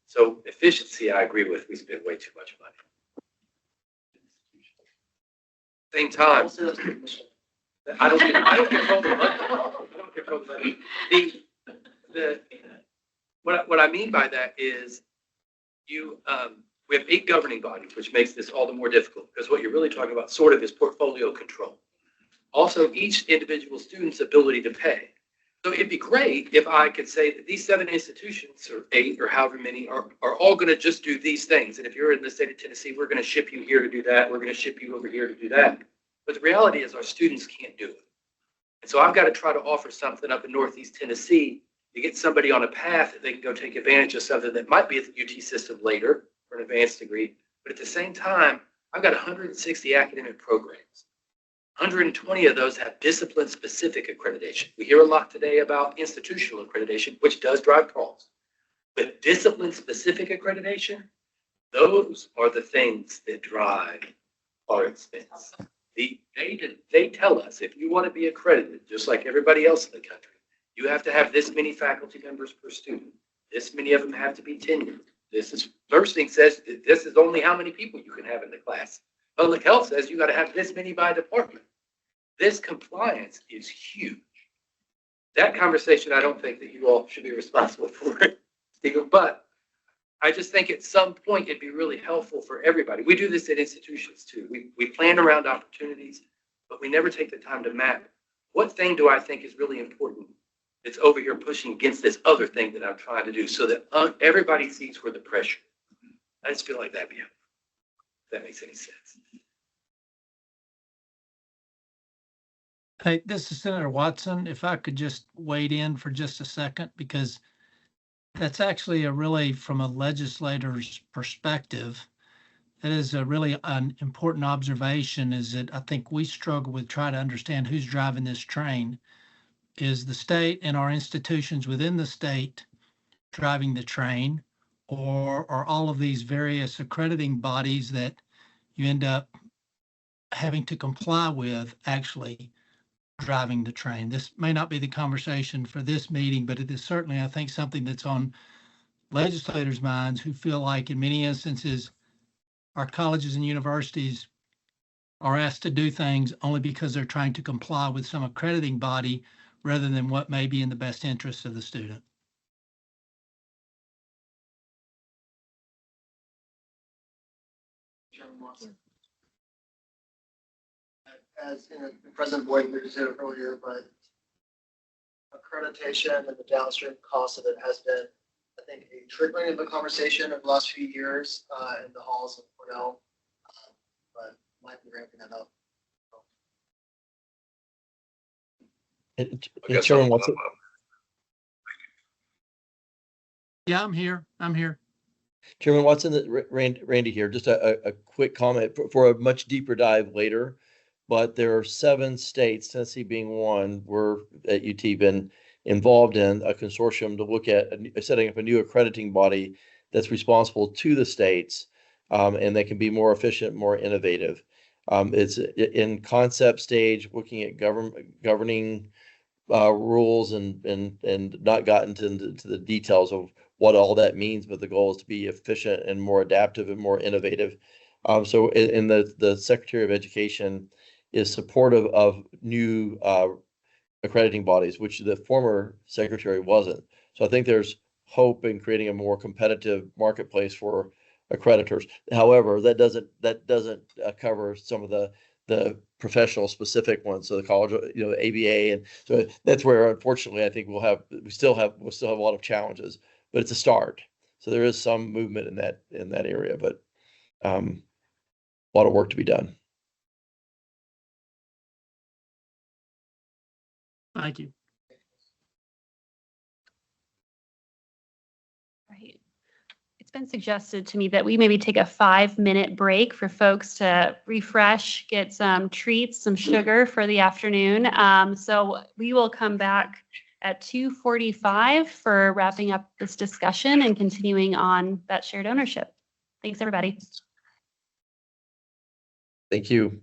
S10: So efficiency, I agree with. We spend way too much money. Same time, I don't control the money. I don't control the money. What I mean by that is we have 8 governing bodies, which makes this all the more difficult, because what you're really talking about sort of is portfolio control. Also, each individual student's ability to pay. So it'd be great if I could say that these 7 institutions, or 8, or however many, are all going to just do these things. And if you're in the state of Tennessee, we're going to ship you here to do that. We're going to ship you over here to do that. But the reality is our students can't do it. And so I've got to try to offer something up in Northeast Tennessee to get somebody on a path that they can go take advantage of something that might be at the UT system later for an advanced degree. But at the same time, I've got 160 academic programs. 120 of those have discipline-specific accreditation. We hear a lot today about institutional accreditation, which does drive costs. But discipline-specific accreditation, those are the things that drive our expense. They tell us if you want to be accredited, just like everybody else in the country, you have to have this many faculty members per student. This many of them have to be tenured. Nursing says that this is only how many people you can have in the class. Public health says you got to have this many by department. This compliance is huge. That conversation, I don't think that you all should be responsible for it, Stephen, but I just think at some point it'd be really helpful for everybody. We do this at institutions too. We plan around opportunities, but we never take the time to map what thing do I think is really important that's over here pushing against this other thing that I'm trying to do, so that everybody sees where the pressure is. I just feel like that'd be helpful, if that makes any sense.
S12: Hey, this is Senator Watson. If I could just wade in for just a second, because that's actually from a legislator's perspective, that is a really an important observation, is that I think we struggle with trying to understand who's driving this train. Is the state and our institutions within the state driving the train, or are all of these various accrediting bodies that you end up having to comply with actually driving the train? This may not be the conversation for this meeting, but it is certainly, I think, something that's on legislators' minds, who feel like in many instances our colleges and universities are asked to do things only because they're trying to comply with some accrediting body rather than what may be in the best interest of the student.
S1: As President Boyd alluded to earlier, but accreditation and the downstream cost of it has been, I think, a trickling of the conversation over the last few years in the halls of Cornell, but might be ramping that up.
S2: Chairman Watson.
S12: Yeah, I'm here.
S2: Chairman Watson, Randy here. Just a quick comment for a much deeper dive later. But there are 7 states, Tennessee being one, we're at UT been involved in a consortium to look at setting up a new accrediting body that's responsible to the states, and that can be more efficient, more innovative. It's in concept stage, looking at governing rules and not gotten into the details of what all that means, but the goal is to be efficient and more adaptive and more innovative. So in the Secretary of Education is supportive of new accrediting bodies, which the former secretary wasn't. So I think there's hope in creating a more competitive marketplace for accreditors. However, that doesn't cover some of the professional specific ones. So the college, ABA, and so that's where unfortunately I think we'll still have a lot of challenges, but it's a start. So there is some movement in that area, but a lot of work to be done.
S12: Thank you.
S8: Right. It's been suggested to me that we maybe take a 5-minute break for folks to refresh, get some treats, some sugar for the afternoon. So we will come back at 2:45 for wrapping up this discussion and continuing on that shared ownership. Thanks, everybody.
S2: Thank you.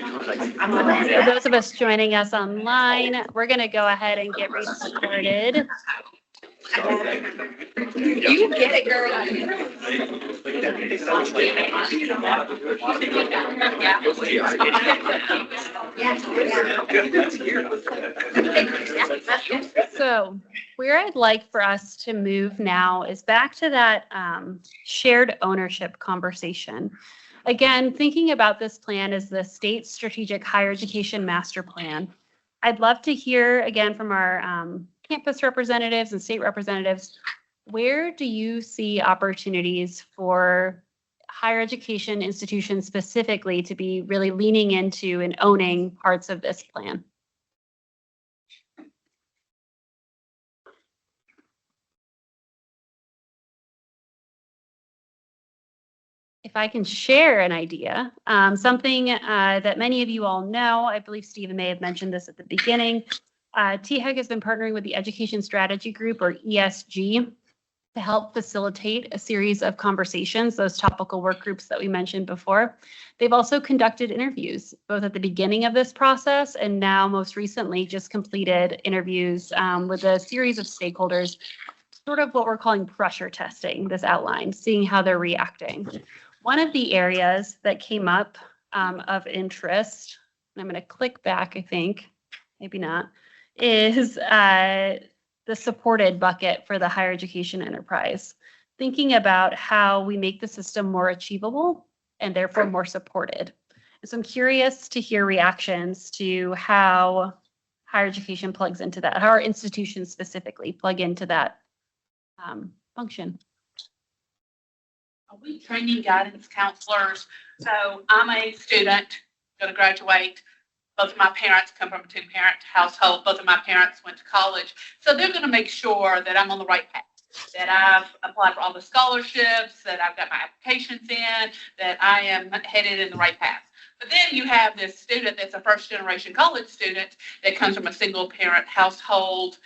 S8: For those of us joining us online, we're going to go ahead and get restarted.
S7: You get it, girl.
S8: So where I'd like for us to move now is back to that shared ownership conversation. Again, thinking about this plan as the state's strategic higher education master plan. I'd love to hear again from our campus representatives and state representatives, where do you see opportunities for higher education institutions specifically to be really leaning into and owning parts of this plan? If I can share an idea, something that many of you all know, I believe Stephen may have mentioned this at the beginning. THEC has been partnering with the Education Strategy Group, or ESG, to help facilitate a series of conversations, those topical work groups that we mentioned before. They've also conducted interviews, both at the beginning of this process and now most recently just completed interviews with a series of stakeholders, sort of what we're calling pressure testing this outline, seeing how they're reacting. One of the areas that came up of interest, and I'm going to click back, I think, maybe not, is the supported bucket for the higher education enterprise. Thinking about how we make the system more achievable and therefore more supported. And so I'm curious to hear reactions to how higher education plugs into that, how our institutions specifically plug into that function.
S13: We training guidance counselors. So I'm a student, going to graduate. Both of my parents come from a two-parent household. Both of my parents went to college. So they're going to make sure that I'm on the right path, that I've applied for all the scholarships, that I've got my applications in, that I am headed in the right path. But then you have this student that's a first-generation college student that comes from a single-parent household.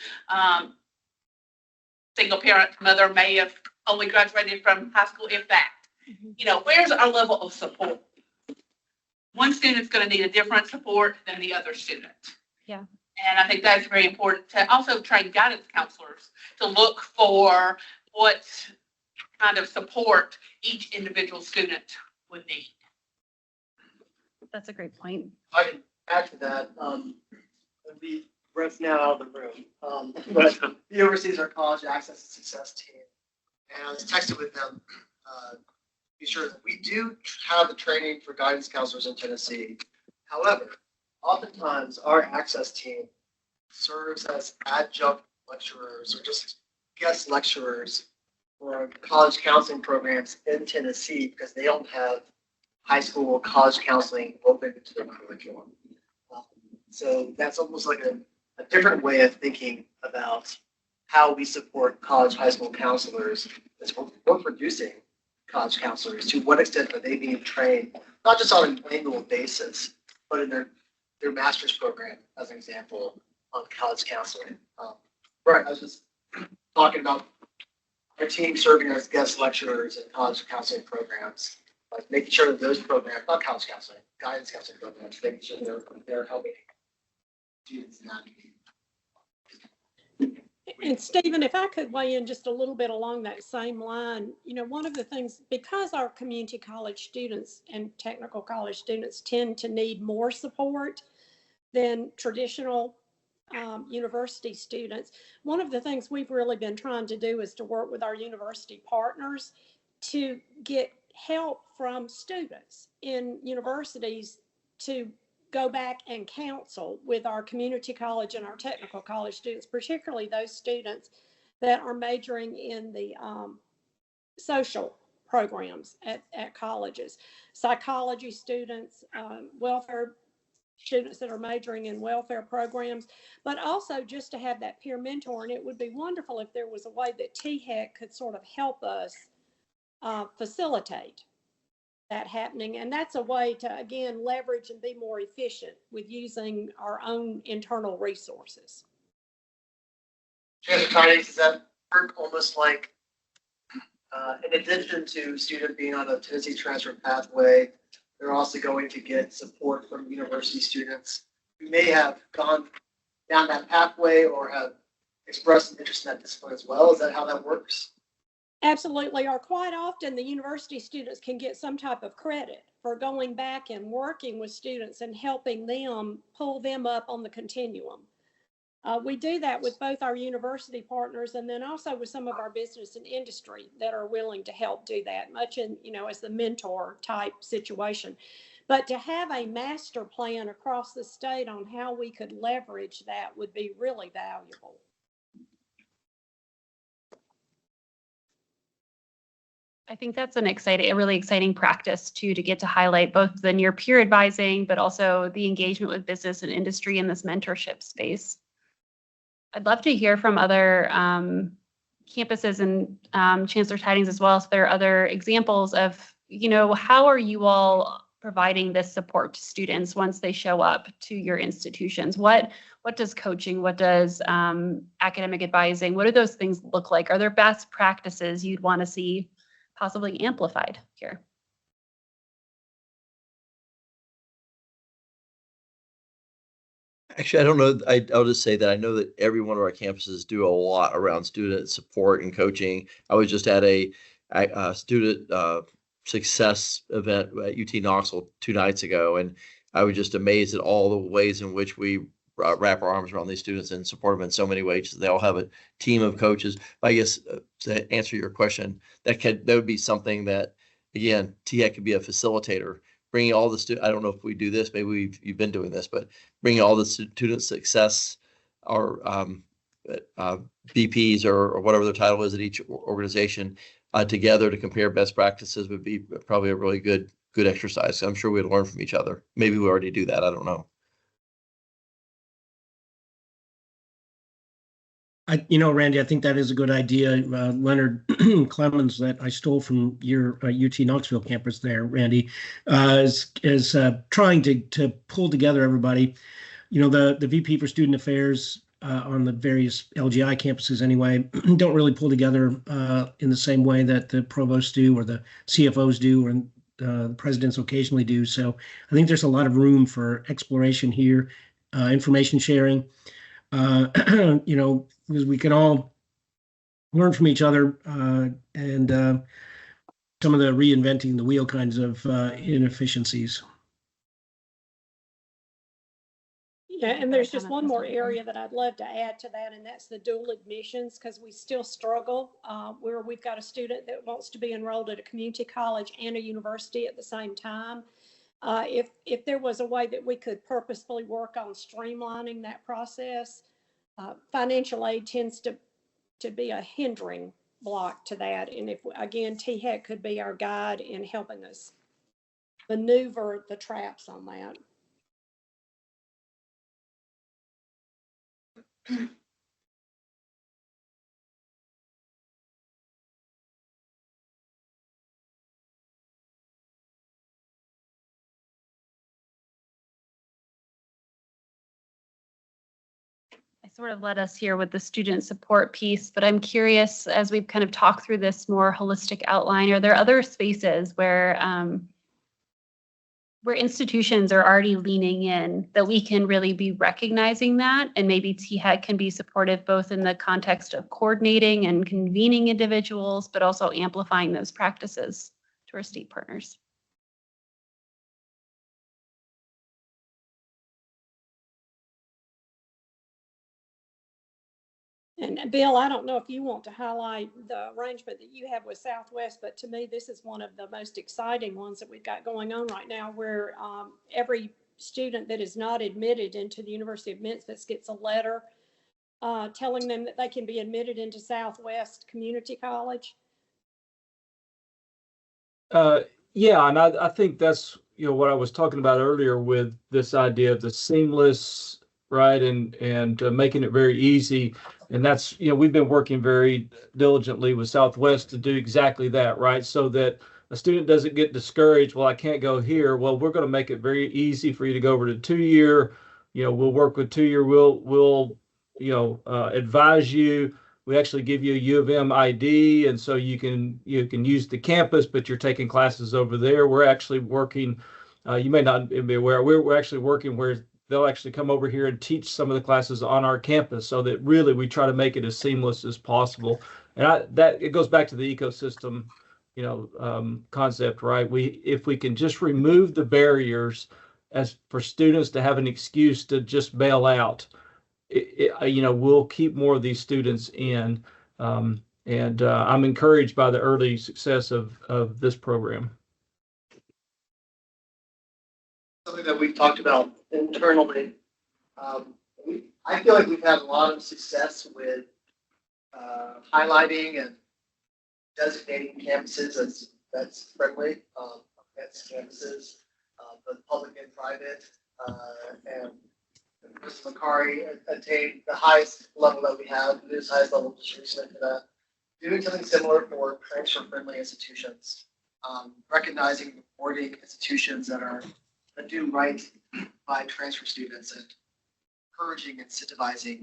S13: Single-parent mother may have only graduated from high school, if that. You know, where's our level of support? One student's going to need a different support than the other student.
S8: Yeah.
S13: And I think that's very important to also train guidance counselors to look for what kind of support each individual student would need.
S8: That's a great point.
S1: I can add to that. Brett's now out of the room, but he oversees our college access and success team. And I was texting with them, be sure that we do have the training for guidance counselors in Tennessee. However, oftentimes our access team serves as adjunct lecturers or just guest lecturers for college counseling programs in Tennessee because they don't have high school college counseling open to their curriculum. So that's almost like a different way of thinking about how we support college high school counselors. As we're producing college counselors, to what extent are they being trained, not just on an annual basis, but in their master's program, as an example, on college counseling. Right, I was just talking about our team serving as guest lecturers in college counseling programs, like making sure that those programs, not college counseling, guidance counseling programs, making sure they're helping students navigate.
S6: And Stephen, if I could weigh in just a little bit along that same line, you know, one of the things, because our community college students and technical college students tend to need more support than traditional university students, one of the things we've really been trying to do is to work with our university partners to get help from students in universities to go back and counsel with our community college and our technical college students, particularly those students that are majoring in the social programs at colleges, psychology students, welfare students that are majoring in welfare programs, but also just to have that peer mentor. And it would be wonderful if there was a way that THEC could sort of help us facilitate that happening. And that's a way to, again, leverage and be more efficient with using our own internal resources.
S1: Does that work almost like, in addition to student being on a Tennessee transfer pathway, They're also going to get support from university students who may have gone down that pathway or have expressed an interest in that discipline as well. Is that how that works?
S6: Absolutely, or quite often the university students can get some type of credit for going back and working with students and helping them pull them up on the continuum. We do that with both our university partners and then also with some of our business and industry that are willing to help do that, much in, as the mentor type situation. But to have a master plan across the state on how we could leverage that would be really valuable.
S8: I think that's a really exciting practice too, to get to highlight both the near peer advising, but also the engagement with business and industry in this mentorship space. I'd love to hear from other campuses and Chancellor Tidings as well. So there are other examples of, how are you all providing this support to students once they show up to your institutions? What does coaching, what does academic advising, what do those things look like? Are there best practices you'd want to see possibly amplified here?
S2: Actually, I don't know. I'll just say that I know that every one of our campuses do a lot around student support and coaching. I was just at a student success event at UT Knoxville 2 nights ago, and I was just amazed at all the ways in which we wrap our arms around these students and support them in so many ways. They all have a team of coaches. I guess to answer your question, that would be something that, again, THEC could be a facilitator, bringing all the students. I don't know if we do this, maybe you've been doing this, but bringing all the student success or VPs or whatever their title is at each organization together to compare best practices would be probably a really good exercise. I'm sure we'd learn from each other. Maybe we already do that. I don't know.
S11: Randy, I think that is a good idea. Leonard Clemens, that I stole from your UT Knoxville campus there, Randy, is trying to pull together everybody. The VP for Student Affairs on the various LGI campuses anyway, don't really pull together in the same way that the provosts do or the CFOs do or the presidents occasionally do. So I think there's a lot of room for exploration here, information sharing. Because we can all learn from each other and some of the reinventing the wheel kinds of inefficiencies.
S6: Yeah, and there's just one more area that I'd love to add to that, and that's the dual admissions, because we still struggle where we've got a student that wants to be enrolled at a community college and a university at the same time. If there was a way that we could purposefully work on streamlining that process, financial aid tends to be a hindering block to that. And if, again, THEC could be our guide in helping us maneuver the traps on that.
S8: Sort of led us here with the student support piece, but I'm curious, as we've kind of talked through this more holistic outline, are there other spaces where institutions are already leaning in that we can really be recognizing that, and maybe THEC can be supportive both in the context of coordinating and convening individuals, but also amplifying those practices to our state partners?
S6: And Bill, I don't know if you want to highlight the arrangement that you have with Southwest, but to me, this is one of the most exciting ones that we've got going on right now, where every student that is not admitted into the University of Memphis gets a letter telling them that they can be admitted into Southwest Community College.
S3: Yeah, and I think that's what I was talking about earlier with this idea of the seamless, right, and making it very easy. And that's, we've been working very diligently with Southwest to do exactly that, right? So that a student doesn't get discouraged. Well, I can't go here. Well, we're going to make it very easy for you to go over to 2-year. We'll work with 2-year. We'll advise you. We actually give you a U of M ID, and so you can use the campus, but you're taking classes over there. We're actually working You may not be aware, we're actually working where they'll actually come over here and teach some of the classes on our campus, so that really we try to make it as seamless as possible. And that it goes back to the ecosystem, concept, right? If we can just remove the barriers as for students to have an excuse to just bail out, we'll keep more of these students in. And I'm encouraged by the early success of this program.
S1: Something that we've talked about internally. I feel like we've had a lot of success with highlighting and designating campuses as vets friendly, vets campuses, both public and private. And Ms. Macari attained the highest level that we have, this highest level distribution for that. Doing something similar for transfer friendly institutions, recognizing and rewarding institutions that do right by transfer students and encouraging, incentivizing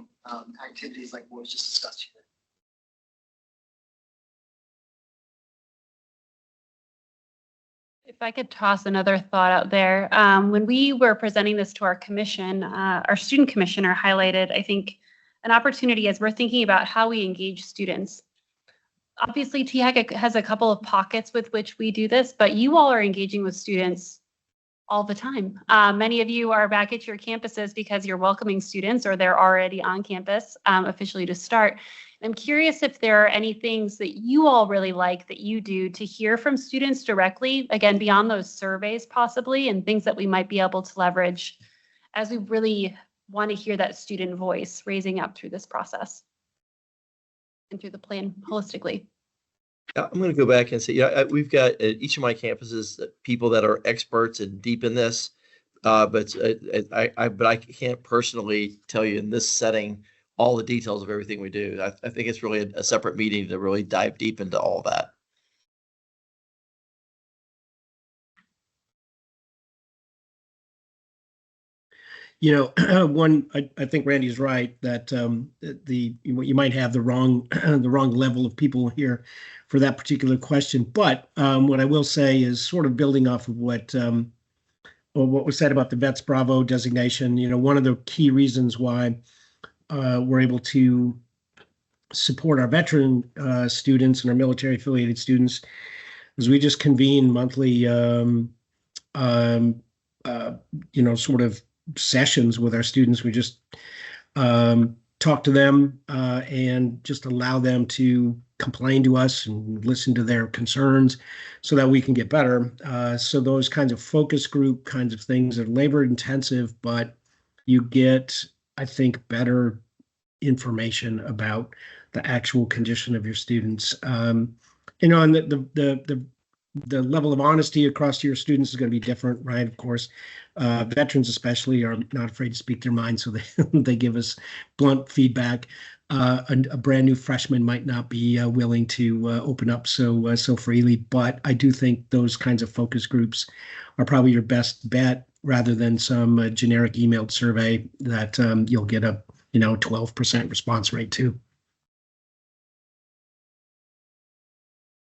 S1: activities like what was just discussed here.
S8: If I could toss another thought out there, when we were presenting this to our commission, our student commissioner highlighted, I think, an opportunity as we're thinking about how we engage students. Obviously, THAC has a couple of pockets with which we do this, but you all are engaging with students all the time. Many of you are back at your campuses because you're welcoming students or they're already on campus officially to start. I'm curious if there are any things that you all really like that you do to hear from students directly, again, beyond those surveys possibly, and things that we might be able to leverage as we really want to hear that student voice raising up through this process and through the plan holistically.
S2: I'm going to go back and say, we've got at each of my campuses people that are experts and deep in this, but I can't personally tell you in this setting all the details of everything we do. I think it's really a separate meeting to really dive deep into all that.
S11: I think Randy's right that you might have the wrong level of people here for that particular question. But what I will say is sort of building off of what was said about the Vets Bravo designation. One of the key reasons why we're able to support our veteran students and our military affiliated students is we just convene monthly, sort of sessions with our students. We just talk to them and just allow them to complain to us and listen to their concerns so that we can get better. So those kinds of focus group kinds of things are labor intensive, but you get, I think, better information about the actual condition of your students. And the level of honesty across your students is going to be different, right? Of course, veterans especially are not afraid to speak their mind, so they give us blunt feedback. A brand new freshman might not be willing to open up so freely, but I do think those kinds of focus groups are probably your best bet rather than some generic emailed survey that you'll get a 12% response rate to.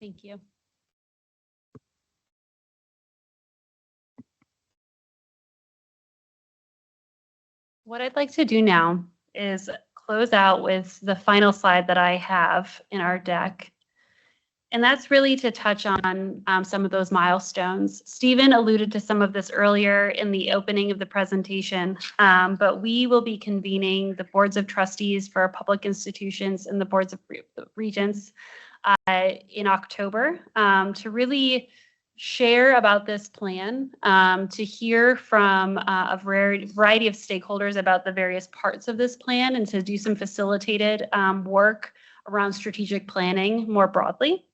S8: Thank you. What I'd like to do now is close out with the final slide that I have in our deck. And that's really to touch on some of those milestones. Stephen alluded to some of this earlier in the opening of the presentation, but we will be convening the boards of trustees for our public institutions and the boards of regents in October to really share about this plan, to hear from a variety of stakeholders about the various parts of this plan, and to do some facilitated work around strategic planning more broadly.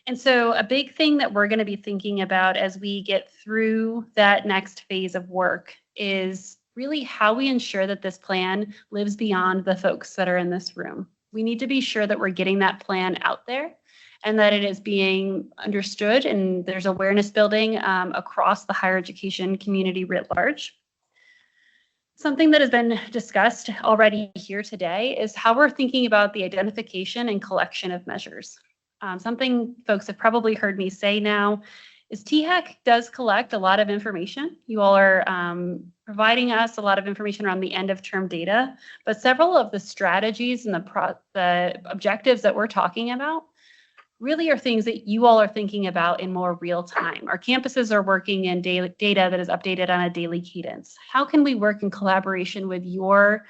S8: And so a big thing that we're going to be thinking about as we get through that next phase of work is really how we ensure that this plan lives beyond the folks that are in this room. We need to be sure that we're getting that plan out there and that it is being understood and there's awareness building across the higher education community writ large. Something that has been discussed already here today is how we're thinking about the identification and collection of measures. Something folks have probably heard me say now is THEC does collect a lot of information. You all are providing us a lot of information around the end of term data, but several of the strategies and the objectives that we're talking about really are things that you all are thinking about in more real time. Our campuses are working in daily data that is updated on a daily cadence. How can we work in collaboration with your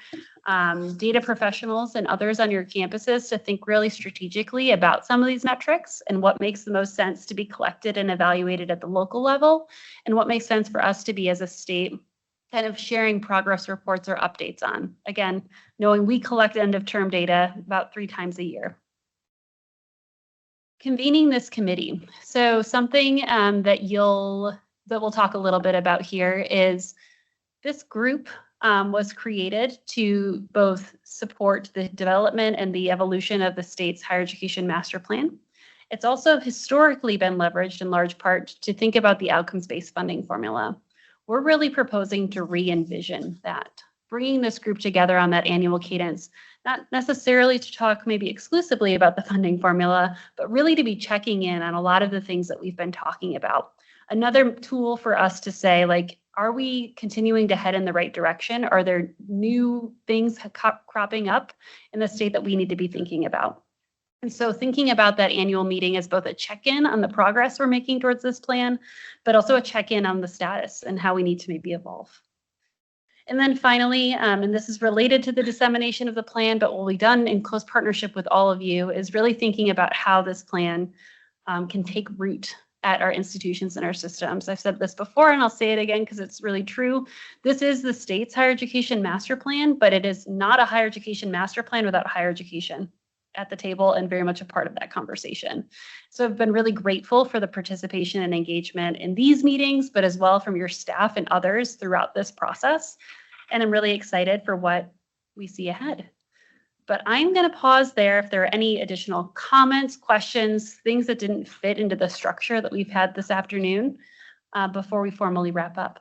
S8: data professionals and others on your campuses to think really strategically about some of these metrics and what makes the most sense to be collected and evaluated at the local level, and what makes sense for us to be as a state kind of sharing progress reports or updates on. Again, knowing we collect end of term data about 3 times a year. Convening this committee. So something that we'll talk a little bit about here is this group was created to both support the development and the evolution of the state's higher education master plan. It's also historically been leveraged in large part to think about the outcomes-based funding formula. We're really proposing to re-envision that, bringing this group together on that annual cadence, not necessarily to talk maybe exclusively about the funding formula, but really to be checking in on a lot of the things that we've been talking about. Another tool for us to say, like, are we continuing to head in the right direction? Are there new things cropping up in the state that we need to be thinking about? And so thinking about that annual meeting as both a check-in on the progress we're making towards this plan, but also a check-in on the status and how we need to maybe evolve. And then finally, and this is related to the dissemination of the plan, but will be done in close partnership with all of you, is really thinking about how this plan can take root at our institutions and our systems. I've said this before, and I'll say it again because it's really true. This is the state's higher education master plan, but it is not a higher education master plan without higher education at the table and very much a part of that conversation. So I've been really grateful for the participation and engagement in these meetings, but as well from your staff and others throughout this process. And I'm really excited for what we see ahead. But I'm going to pause there if there are any additional comments, questions, things that didn't fit into the structure that we've had this afternoon before we formally wrap up.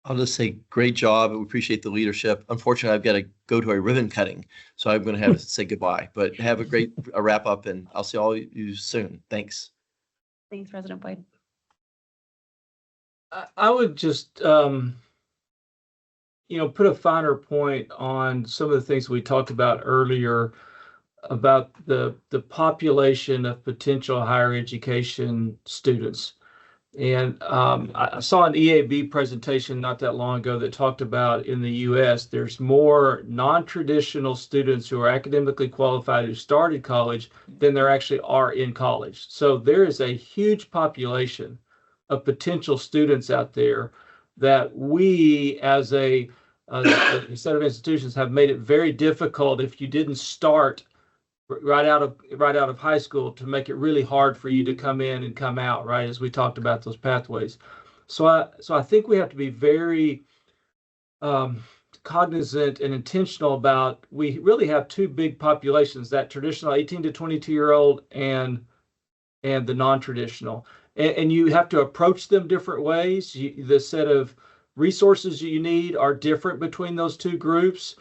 S2: I'll just say great job. We appreciate the leadership. Unfortunately, I've got to go to a ribbon cutting, so I'm going to have to say goodbye. But have a great wrap up, and I'll see all of you soon. Thanks.
S8: Thanks, President Boyd.
S3: I would just, put a finer point on some of the things we talked about earlier about the population of potential higher education students. And I saw an EAB presentation not that long ago that talked about in the US, there's more non-traditional students who are academically qualified who started college than there actually are in college. So there is a huge population of potential students out there that we as a set of institutions have made it very difficult if you didn't start right out of high school to make it really hard for you to come in and come out, right? As we talked about those pathways. So I think we have to be very cognizant and intentional about, we really have 2 big populations, that traditional 18 to 22-year-old and the non-traditional. And you have to approach them different ways. The set of resources you need are different between those 2 groups.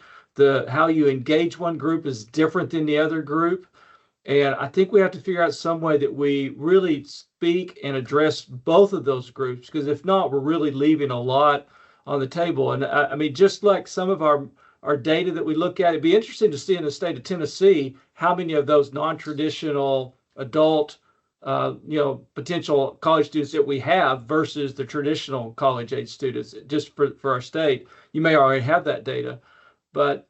S3: How you engage one group is different than the other group. And I think we have to figure out some way that we really speak and address both of those groups, because if not, we're really leaving a lot on the table. And I mean, just like some of our data that we look at, it'd be interesting to see in the state of Tennessee, how many of those non-traditional adult potential college students that we have versus the traditional college age students, just for our state. You may already have that data, but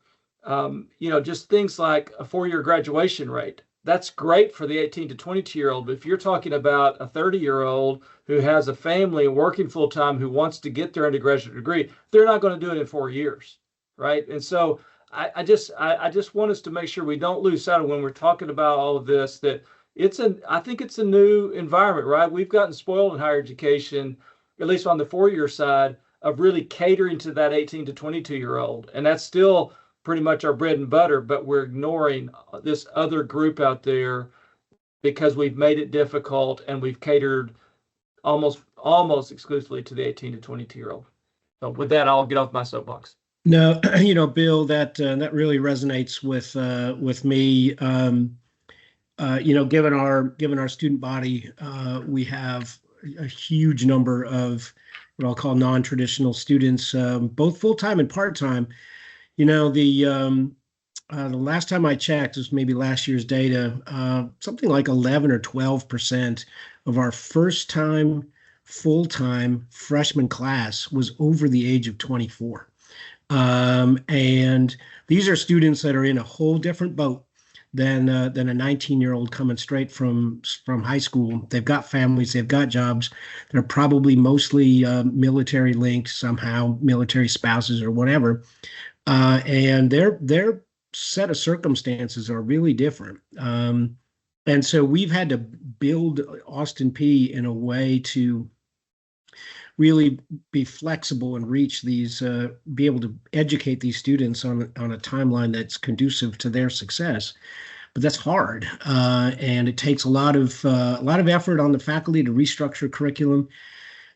S3: just things like a 4-year graduation rate. That's great for the 18 to 22-year-old, but if you're talking about a 30-year-old who has a family and working full time who wants to get their undergraduate degree, they're not going to do it in 4 years, right? And so I just want us to make sure we don't lose sight of, when we're talking about all of this, that I think it's a new environment, right? We've gotten spoiled in higher education, at least on the 4-year side, of really catering to that 18 to 22-year-old. And that's still pretty much our bread and butter, but we're ignoring this other group out there because we've made it difficult and we've catered almost exclusively to the 18 to 22-year-old. So with that, I'll get off my soapbox.
S11: No, Bill, that really resonates with me. given our student body, we have a huge number of what I'll call non-traditional students, both full-time and part-time. The last time I checked, this was maybe last year's data, something like 11 or 12% of our first-time full-time freshman class was over the age of 24. And these are students that are in a whole different boat than a 19-year-old coming straight from high school. They've got families, they've got jobs. They're probably mostly military linked somehow, military spouses or whatever. And their set of circumstances are really different. And so we've had to build Austin P in a way to really be flexible and reach these, be able to educate these students on a timeline that's conducive to their success. But that's hard, and it takes a lot of effort on the faculty to restructure curriculum.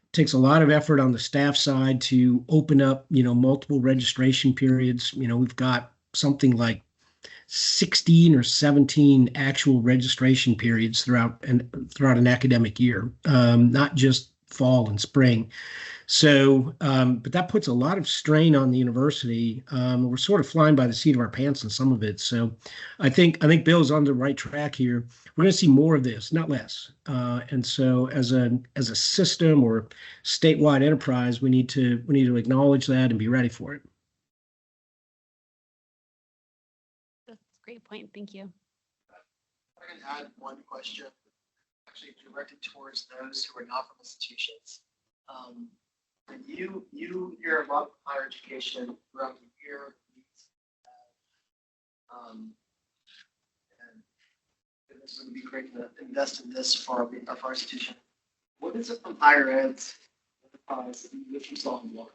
S11: It takes a lot of effort on the staff side to open up, multiple registration periods. We've got something like 16 or 17 actual registration periods throughout an academic year, not just fall and spring. So, but that puts a lot of strain on the university. We're sort of flying by the seat of our pants in some of it. So I think Bill's on the right track here. We're going to see more of this, not less. And so as a system or statewide enterprise, we need to acknowledge that and be ready for it.
S8: That's a great point. Thank you.
S1: I can add one question, actually directed towards those who are not from institutions. And you hear a lot of higher education throughout the year. And this would be great to invest in this for our institution. What is it from higher ed enterprise that you saw in one?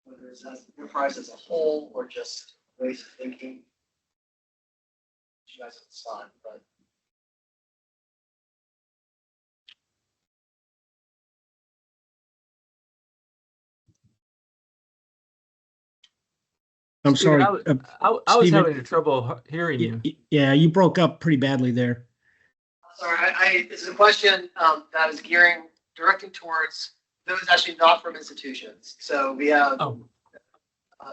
S1: Whether it's as enterprise as a whole or just ways of thinking. You guys have decided, but.
S11: I'm sorry.
S3: I was having trouble hearing you.
S11: Yeah, you broke up pretty badly there.
S1: Sorry, this is a question that is directing towards those actually not from institutions. So we have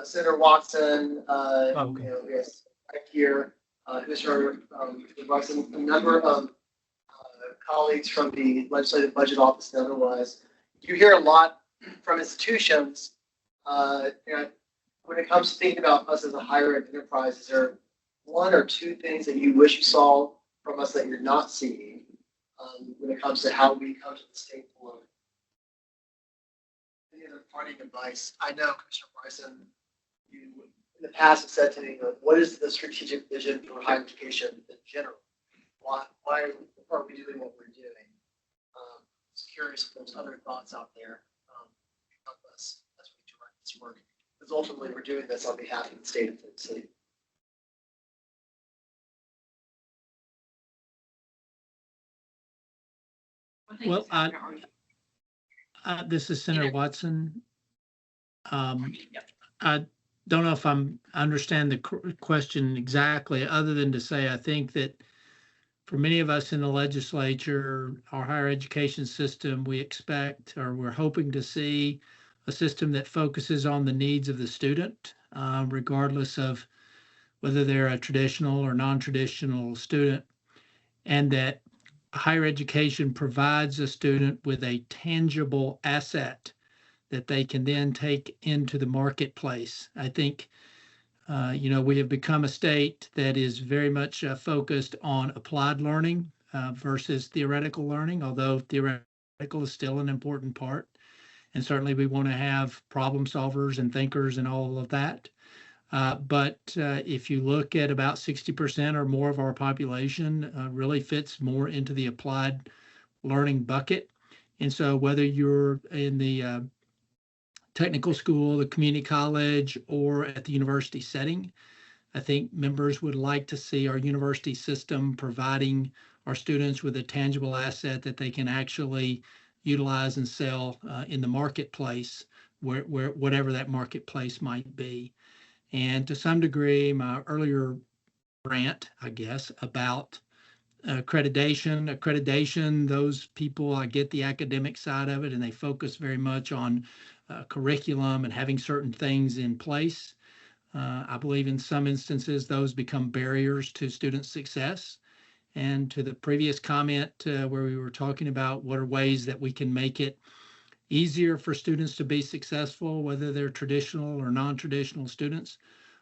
S1: Senator Watson,
S3: Okay.
S1: we have right here, who's her, a number of colleagues from the Legislative Budget Office and otherwise. You hear a lot from institutions. When it comes to thinking about us as a higher ed enterprise, is there one or two things that you wish you saw from us that you're not seeing when it comes to how we come to the state board? Any other parting advice? I know, Commissioner Bryson, you in the past have said to me, what is the strategic vision for higher education in general? Why are we doing what we're doing? Just curious if there's other thoughts out there help us as we direct this work. Because ultimately, we're doing this on behalf of the state of Tennessee.
S12: Well, this is Senator Watson. I don't know if I understand the question exactly, other than to say I think that for many of us in the legislature, our higher education system, we expect or we're hoping to see a system that focuses on the needs of the student, regardless of whether they're a traditional or non-traditional student, and that higher education provides a student with a tangible asset that they can then take into the marketplace. I think, we have become a state that is very much focused on applied learning versus theoretical learning, although theoretical is still an important part. And certainly we want to have problem solvers and thinkers and all of that. But if you look at about 60% or more of our population really fits more into the applied learning bucket. And so whether you're in the technical school, the community college, or at the university setting, I think members would like to see our university system providing our students with a tangible asset that they can actually utilize and sell in the marketplace, where whatever that marketplace might be. And to some degree, my earlier rant, I guess, about accreditation. Those people, I get the academic side of it, and they focus very much on curriculum and having certain things in place. I believe in some instances those become barriers to student success. And to the previous comment where we were talking about what are ways that we can make it easier for students to be successful, whether they're traditional or non-traditional students.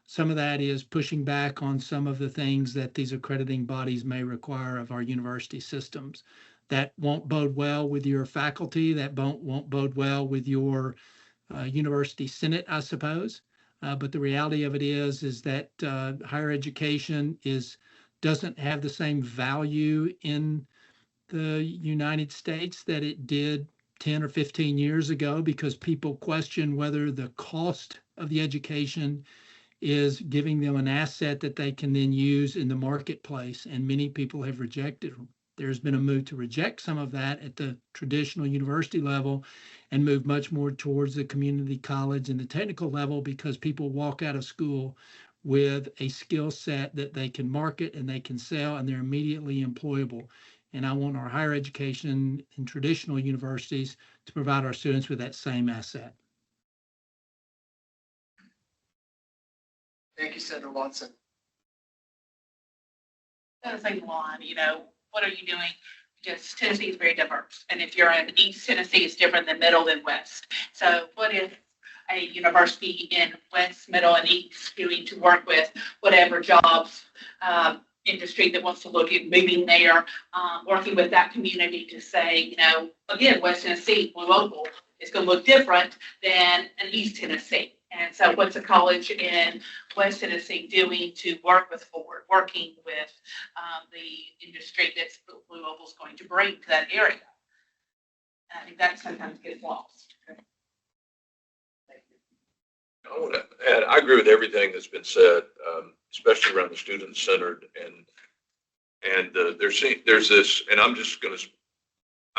S12: Some of that is pushing back on some of the things that these accrediting bodies may require of our university systems. That won't bode well with your faculty, that won't bode well with your university senate, I suppose. But the reality of it is that higher education doesn't have the same value in the United States that it did 10 or 15 years ago, because people question whether the cost of the education is giving them an asset that they can then use in the marketplace. And many people have rejected. There's been a move to reject some of that at the traditional university level and move much more towards the community college and the technical level, because people walk out of school with a skill set that they can market and they can sell, and they're immediately employable. And I want our higher education and traditional universities to provide our students with that same asset.
S1: Thank you, Senator Watson.
S13: Another thing, Juan, what are you doing? Just Tennessee is very diverse. And if you're in East Tennessee, it's different than Middle and West. So what if a university in West, Middle, and East doing to work with whatever jobs, industry that wants to look at moving there, working with that community to say, again, West Tennessee, Blue Opal is going to look different than an East Tennessee. And so what's a college in West Tennessee doing to work with Ford, working with the industry that's Blue Opal is going to bring to that area? And I think that sometimes gets lost.
S9: I agree with everything that's been said, especially around the student-centered, and there's this, and I'm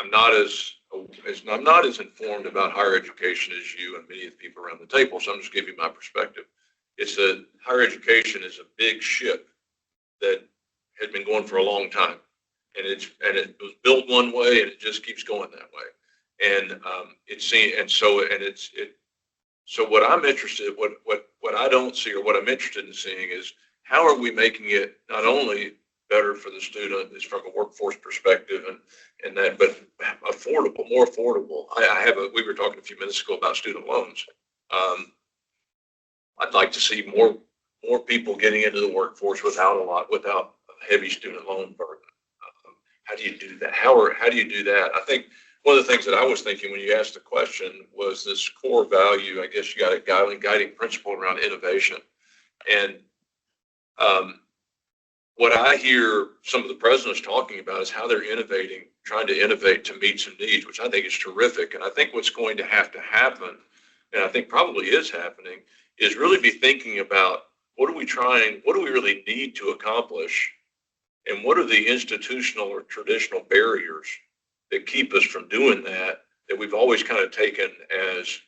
S9: not as informed about higher education as you and many of the people around the table, so I'm just giving you my perspective. It's that higher education is a big ship that had been going for a long time, and it was built one way, and it just keeps going that way. And so what I'm interested, what I don't see, or what I'm interested in seeing, is how are we making it not only better for the student is from a workforce perspective and that, but affordable, more affordable. We were talking a few minutes ago about student loans. I'd like to see more people getting into the workforce without a heavy student loan burden. How do you do that? How do you do that? I think one of the things that I was thinking when you asked the question was this core value. I guess you got a guiding principle around innovation. And what I hear some of the presidents talking about is how they're innovating, trying to innovate to meet some needs, which I think is terrific. And I think what's going to happen, and I think probably is happening, is really be thinking about what do we really need to accomplish, and what are the institutional or traditional barriers that keep us from doing that we've always kind of taken as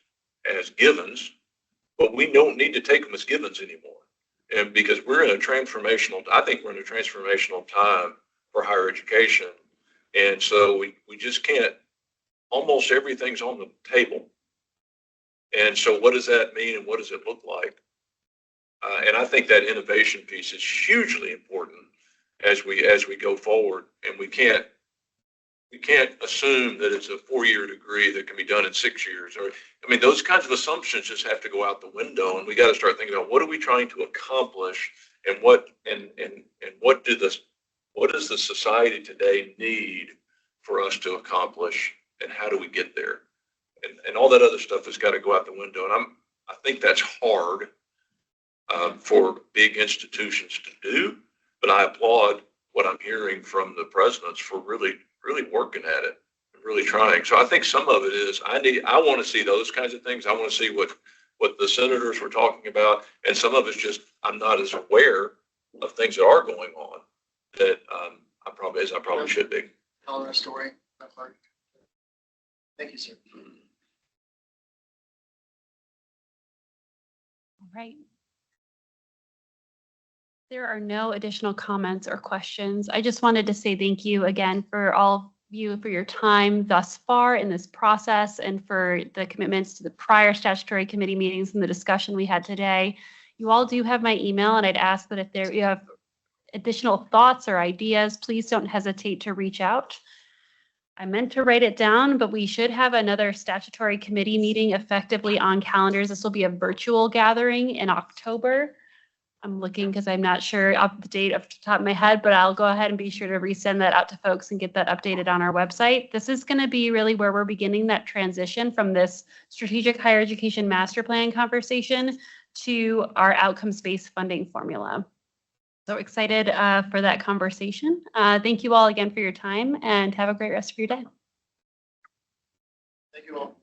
S9: givens, but we don't need to take them as givens anymore. And because I think we're in a transformational time for higher education. And so we just can't, almost everything's on the table. And so what does that mean, and what does it look like? And I think that innovation piece is hugely important as we go forward. And we can't assume that it's a 4-year degree that can be done in 6 years. Those kinds of assumptions just have to go out the window, and we got to start thinking about what are we trying to accomplish, and what does the society today need for us to accomplish, and how do we get there? And all that other stuff has got to go out the window. And I think that's hard for big institutions to do, but I applaud what I'm hearing from the presidents for really working at it and really trying. So I think some of it is I want to see those kinds of things. I want to see what the senators were talking about, and some of it's just I'm not as aware of things that are going on that I probably should be.
S1: Telling our story. Thank you, sir.
S8: All right. There are no additional comments or questions. I just wanted to say thank you again for all of you for your time thus far in this process and for the commitments to the prior statutory committee meetings and the discussion we had today. You all do have my email, and I'd ask that if you have additional thoughts or ideas, please don't hesitate to reach out. I meant to write it down, but we should have another statutory committee meeting effectively on calendars. This will be a virtual gathering in October. I'm looking because I'm not sure of the date off the top of my head, but I'll go ahead and be sure to resend that out to folks and get that updated on our website. This is going to be really where we're beginning that transition from this strategic higher education master plan conversation to our outcomes-based funding formula. So excited for that conversation. Thank you all again for your time and have a great rest of your day.
S1: Thank you all.